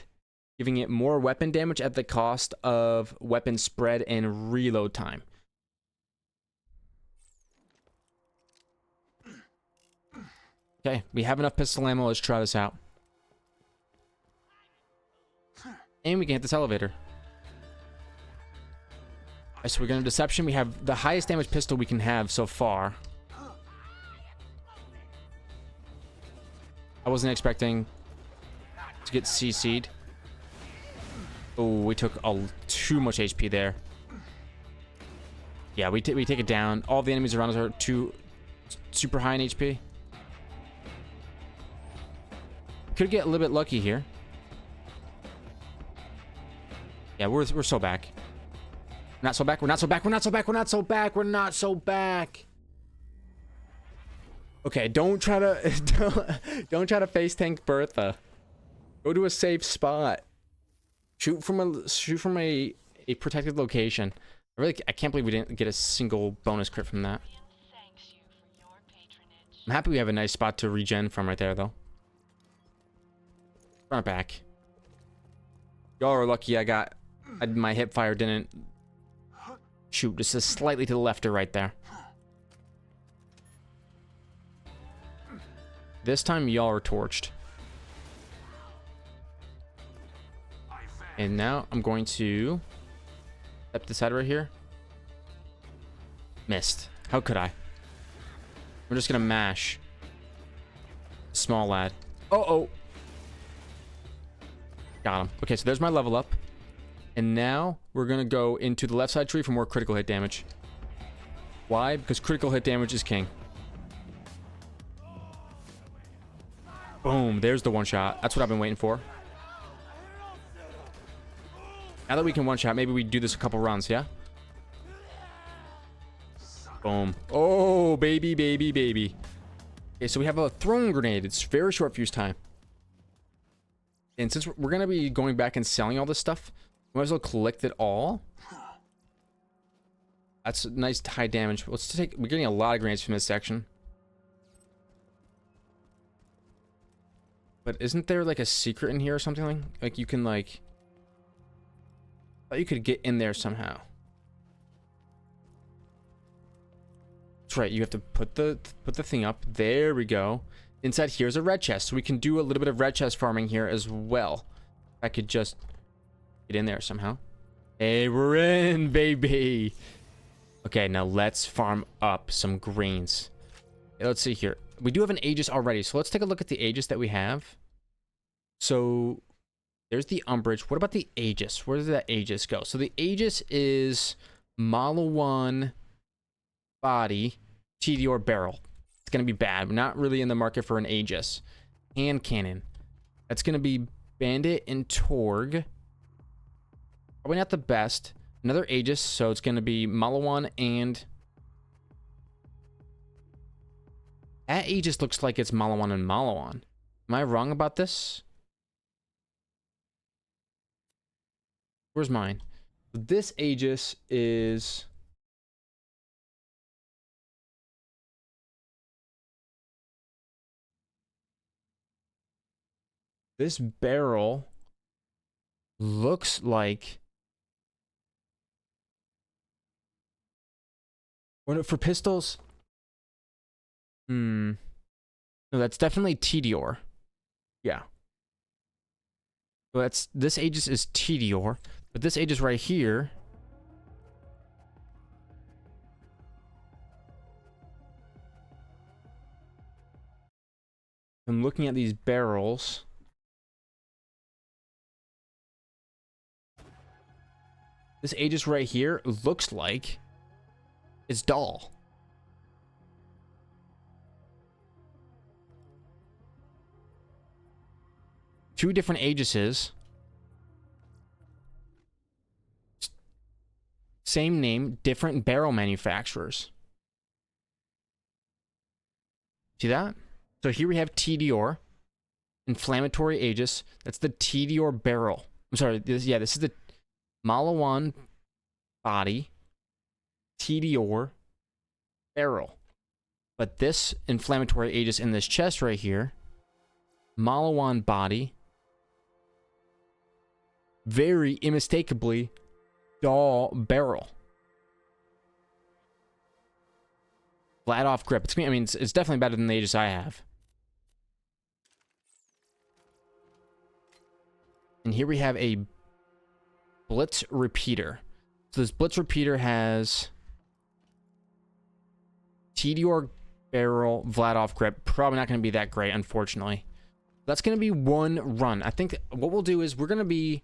giving it more weapon damage at the cost of weapon spread and reload time. Okay, we have enough pistol ammo. Let's try this out. And we can hit this elevator. Alright, so we're going to deception. We have the highest damage pistol we can have so far. I wasn't expecting to get CC'd. Oh, we took too much HP there. Yeah, we take it down. All the enemies around us are super high in HP. Could get a little bit lucky here. Yeah, we're so back. We're not so back. We're not so back. We're not so back. We're not so back. We're not so back. Okay, don't try to face tank Bertha. Go to a safe spot. Shoot from a protected location. I can't believe we didn't get a single bonus crit from that. I'm happy we have a nice spot to regen from right there, though. Run it back. Y'all are lucky my hip fire didn't shoot just slightly to the left or right there. This time y'all are torched. And now I'm going to step this side right here. Missed. How could I? We're just gonna mash. Small lad. Oh. Got him. Okay, so there's my level up. And now we're gonna go into the left side tree for more critical hit damage. Why? Because critical hit damage is king. Boom. There's the one shot. That's what I've been waiting for. Now that we can one shot, maybe we do this a couple runs, yeah? Boom. Oh, baby, baby, baby. Okay, so we have a throwing grenade. It's very short fuse time. And since we're going to be going back and selling all this stuff, we might as well collect it all. That's a nice high damage. Let's take... We're getting a lot of grenades from this section. But isn't there like a secret in here or something? Like you can like... I thought you could get in there somehow. That's right. You have to put the thing up. There we go. Inside here's a red chest, so we can do a little bit of red chest farming here as well. I could just get in there somehow. Hey, we're in, baby. Okay, now let's farm up some greens. Okay, let's see here. We do have an Aegis already, so let's take a look at the Aegis that we have. So there's the Umbrage. What about the Aegis? Where does that Aegis go? So the Aegis is Malawan body, TDR barrel. It's going to be bad. We're not really in the market for an Aegis. Hand cannon. That's going to be Bandit and Torg. Probably not the best. Another Aegis, so it's going to be Malawan and... That Aegis looks like it's Malawan and Malawan. Am I wrong about this? Where's mine? This Aegis is... This barrel looks like... For pistols? No, that's definitely Tedior. Yeah. So that's... This Aegis is Tedior. But this Aegis right here... I'm looking at these barrels. This Aegis right here looks like it's Doll. Two different Aegises. Same name, different barrel manufacturers. See that? So here we have TDR, inflammatory Aegis. That's the TDR barrel. I'm sorry, this is the Malawan body, TDR barrel. But this inflammatory Aegis in this chest right here, Malawan body, very unmistakably Doll barrel. Flat off grip. I mean, it's definitely better than the Aegis I have. And here we have a Blitz repeater. So this Blitz repeater has TDR barrel, Vladov grip. Probably not going to be that great, unfortunately. That's going to be one run. I think what we'll do is we're going to be...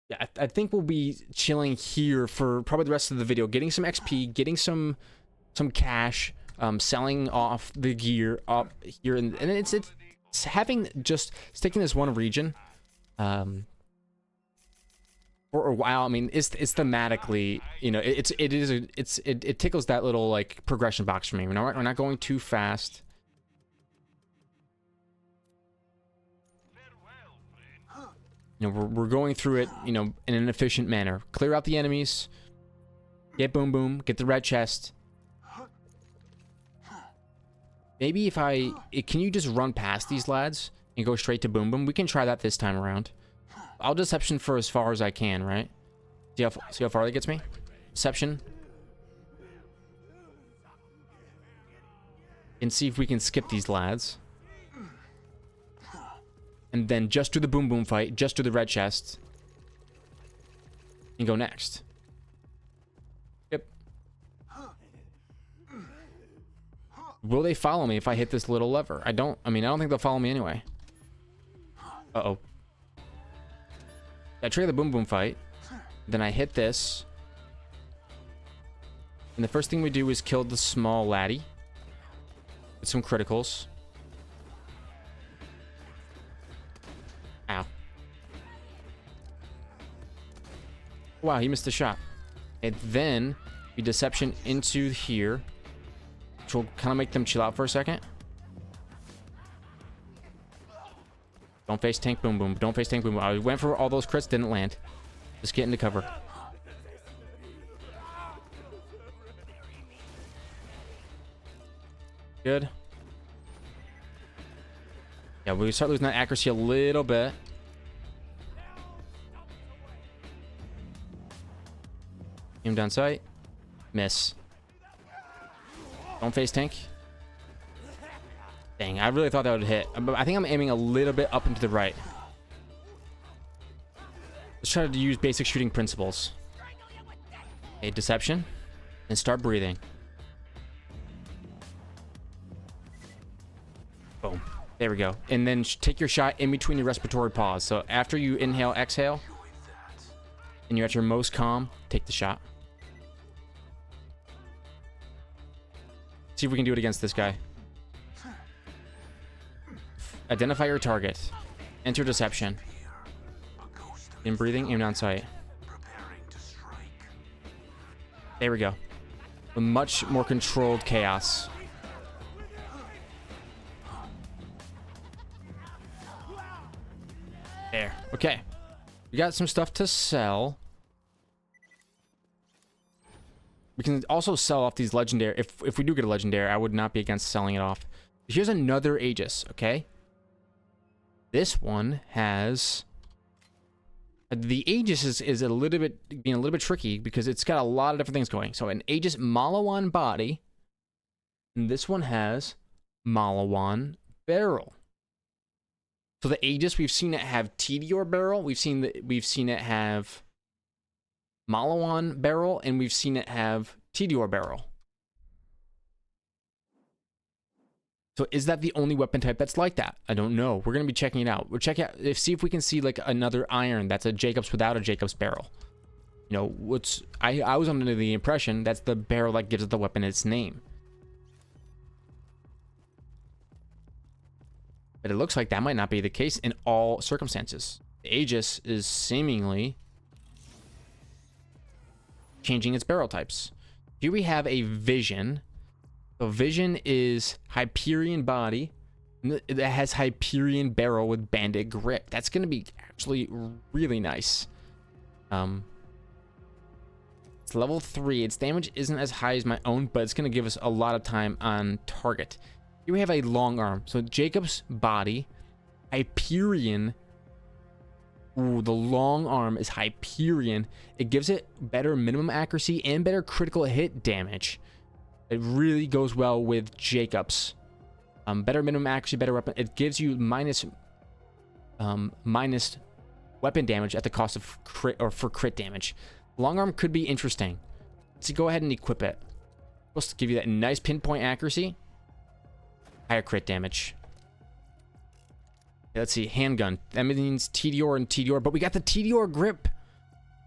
Yeah, I think we'll be chilling here for probably the rest of the video, getting some XP, getting some cash, selling off the gear up here, and it's having just sticking this one region for a while. I mean, it's thematically, you know, it tickles that little like progression box for me. We're not going too fast. You know, we're going through it, you know, in an efficient manner. Clear out the enemies. Get boom boom. Get the red chest. Maybe if can you just run past these lads and go straight to boom boom? We can try that this time around. I'll deception for as far as I can, right? See how far that gets me? Deception. And see if we can skip these lads. And then just do the boom boom fight, just do the red chest, and go next. Will they follow me if I hit this little lever? I don't think they'll follow me anyway. Uh-oh. I trigger the boom boom fight. Then I hit this. And the first thing we do is kill the small laddie. With some criticals. Ow. Wow, he missed a shot. And then we deception into here. Which will kind of make them chill out for a second. Don't face tank boom boom. Don't face tank boom boom. I went for all those crits, didn't land. Just get into cover. Good. Yeah, we start losing that accuracy a little bit. Aim down sight. Miss. Don't face tank. Dang, I really thought that would hit. I think I'm aiming a little bit up and to the right. Let's try to use basic shooting principles. Okay, deception. And start breathing. Boom. There we go. And then take your shot in between your respiratory pause. So after you inhale, exhale, and you're at your most calm, take the shot. See if we can do it against this guy. Identify your target. Enter deception. In breathing, aim down sight. There we go. A much more controlled chaos. There. Okay. We got some stuff to sell. We can also sell off these legendary. If we do get a legendary, I would not be against selling it off. Here's another Aegis, okay? This one has... The Aegis is a little bit being a little bit tricky because it's got a lot of different things going. So an Aegis Malawan body, and this one has Malawan barrel. So the Aegis, we've seen it have Tedior barrel, we've seen it have Malawan barrel, and we've seen it have Tedior barrel. So is that the only weapon type that's like that? I don't know. We're gonna be checking it out. We'll check out, see if we can see like another iron that's a Jacobs without a Jacobs barrel. You know, I was under the impression that's the barrel that gives the weapon its name. But it looks like that might not be the case in all circumstances. The Aegis is seemingly changing its barrel types. Here we have a Vision. So Vision is Hyperion body that has Hyperion barrel with bandit grip. That's going to be actually really nice. It's level 3. Its damage isn't as high as my own, but it's going to give us a lot of time on target. Here we have a long arm. So Jacob's body, Hyperion. Ooh, the long arm is Hyperion. It gives it better minimum accuracy and better critical hit damage. It really goes well with Jacobs. Better minimum accuracy, better weapon. It gives you minus weapon damage at the cost of crit or for crit damage. Long arm could be interesting. Let's go ahead and equip it. Supposed to give you that nice pinpoint accuracy. Higher crit damage. Okay, let's see, handgun. That means Tedior and Tedior, but we got the Tedior grip.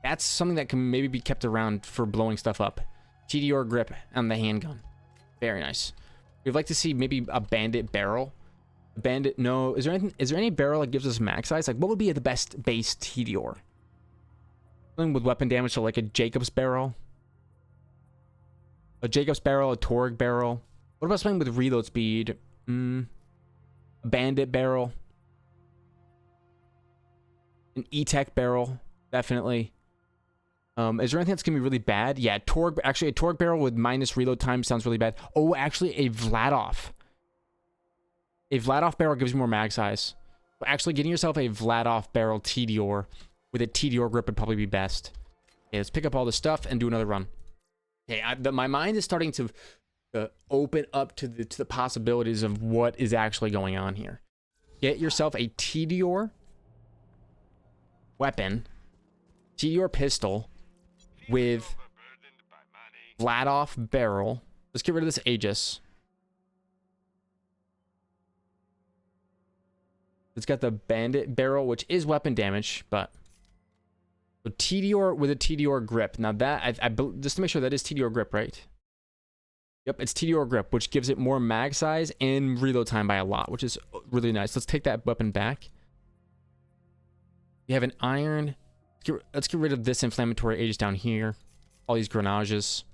That's something that can maybe be kept around for blowing stuff up. Tedior grip on the handgun. Very nice. We'd like to see maybe a bandit barrel. Bandit, no. Is there any barrel that gives us max size? Like, what would be the best base Tedior? Something with weapon damage, so like a Jacobs barrel. A Jacobs barrel, a Torg barrel. What about something with reload speed? A bandit barrel. An E-Tech barrel, definitely. Is there anything that's gonna be really bad? Yeah, Torg. Actually, a Torg barrel with minus reload time sounds really bad. Oh, actually, a Vladoff. A Vladoff barrel gives you more mag size. But actually, getting yourself a Vladoff barrel Tedior with a Tedior grip would probably be best. Okay, let's pick up all this stuff and do another run. Okay, my mind is starting to open up to the possibilities of what is actually going on here. Get yourself a Tedior weapon, Tedior pistol with Vladoff barrel. Let's get rid of this Aegis. It's got the bandit barrel, which is weapon damage, but so TDR with a TDR grip. Now that just to make sure that is TDR grip, right? Yep, it's TDR grip, which gives it more mag size and reload time by a lot, which is really nice. Let's take that weapon back. We have an iron. Let's get rid of this inflammatory agents down here. All these grenages.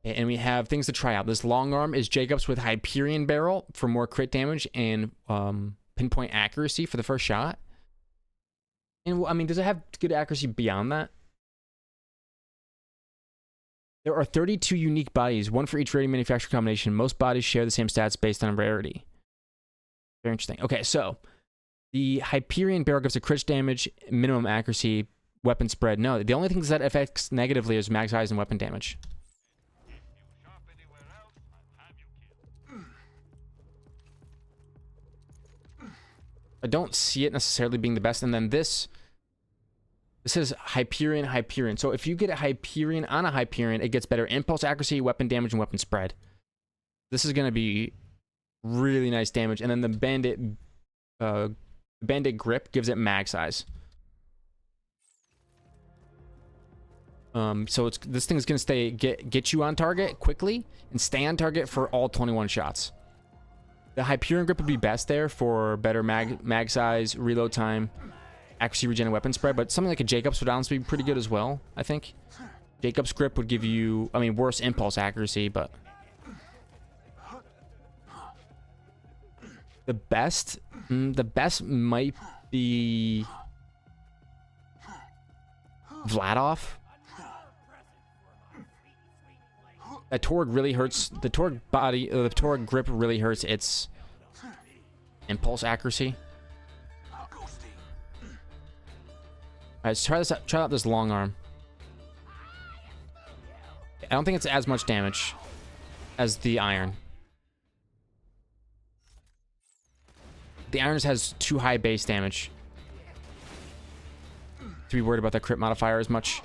And we have things to try out. This long arm is Jacob's with Hyperion barrel for more crit damage and pinpoint accuracy for the first shot. And I mean, does it have good accuracy beyond that? There are 32 unique bodies, one for each rarity manufacturer combination. Most bodies share the same stats based on rarity. Very interesting. Okay, so the Hyperion barrel gives a crit damage, minimum accuracy, weapon spread. No, the only things that affects negatively is mag size and weapon damage. I don't see it necessarily being the best. And then this is Hyperion. So if you get a Hyperion on a Hyperion, it gets better impulse accuracy, weapon damage, and weapon spread. This is going to be really nice damage. And then the bandit grip gives it mag size. So this thing is going to get you on target quickly and stay on target for all 21 shots. The Hyperion grip would be best there for better mag size, reload time, accuracy, regen, and weapon spread. But something like a Jacob's would honestly be pretty good as well, I think. Jacob's grip would give you, I mean, worse impulse accuracy, but the best might be Vladov. That Torg really hurts. The Torg body, the Torg grip really hurts its impulse accuracy. Alright, let's try this out. Try out this long arm. I don't think it's as much damage as the iron. The iron has too high base damage to be worried about the crit modifier as much.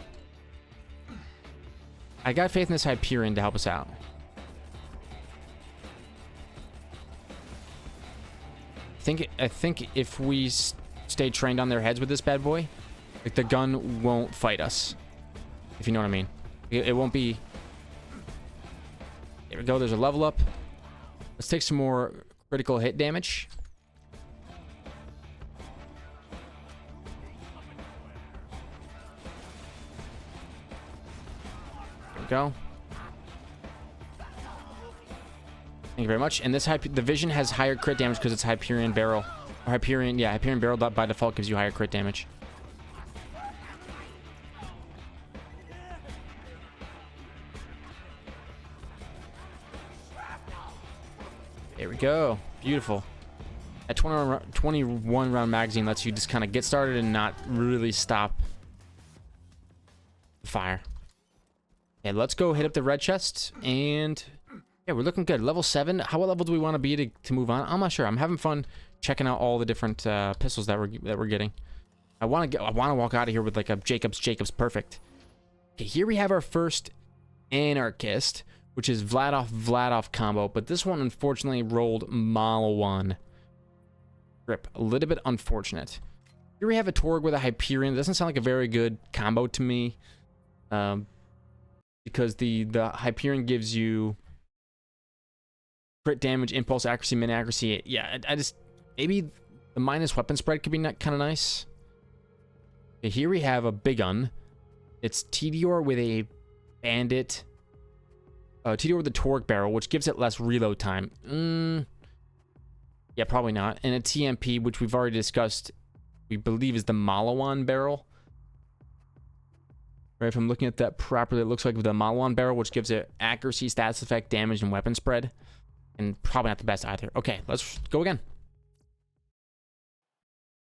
I got faith in this Hyperion to help us out. I think if we stay trained on their heads with this bad boy, like the gun won't fight us. If you know what I mean. It won't be. There we go. There's a level up. Let's take some more critical hit damage. Go. Thank you very much. And this the Vision has higher crit damage because it's Hyperion barrel. Or Hyperion barrel by default gives you higher crit damage. There we go. Beautiful. That 21 round magazine lets you just kind of get started and not really stop the fire. Okay, let's go hit up the red chest, and yeah, we're looking good. Level 7. What level do we want to be to move on? I'm not sure. I'm having fun checking out all the different pistols that we're getting. I want to walk out of here with like a Jacob's perfect. Okay, here we have our first anarchist, which is Vladov combo, but this one unfortunately rolled Malawan grip. A little bit unfortunate. Here we have a Torg with a Hyperion. It doesn't sound like a very good combo to me. Because the Hyperion gives you crit damage, impulse accuracy, min accuracy. Yeah, I just maybe the minus weapon spread could be kind of nice. Okay, here we have a big gun. It's TDR with a bandit. TDR with a Torg barrel, which gives it less reload time. Yeah, probably not. And a TMP, which we've already discussed, we believe is the Malawan barrel. Right, if I'm looking at that properly, it looks like the Malawan barrel, which gives it accuracy, stats effect, damage, and weapon spread. And probably not the best either. Okay, let's go again.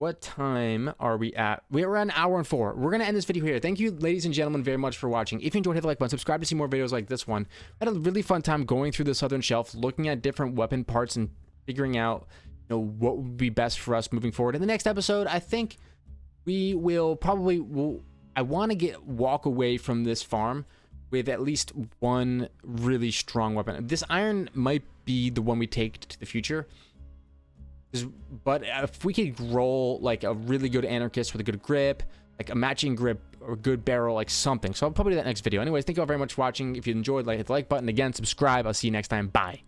What time are we at? We're at 1 hour and 4. We're going to end this video here. Thank you, ladies and gentlemen, very much for watching. If you enjoyed, hit the like button. Subscribe to see more videos like this one. I had a really fun time going through the Southern Shelf, looking at different weapon parts and figuring out, what would be best for us moving forward. In the next episode, I think we will I want to walk away from this farm with at least one really strong weapon. This iron might be the one we take to the future. But if we could roll like a really good anarchist with a good grip, like a matching grip or a good barrel, like something. So I'll probably do that next video. Anyways, thank you all very much for watching. If you enjoyed, hit the like button. Again, subscribe. I'll see you next time. Bye.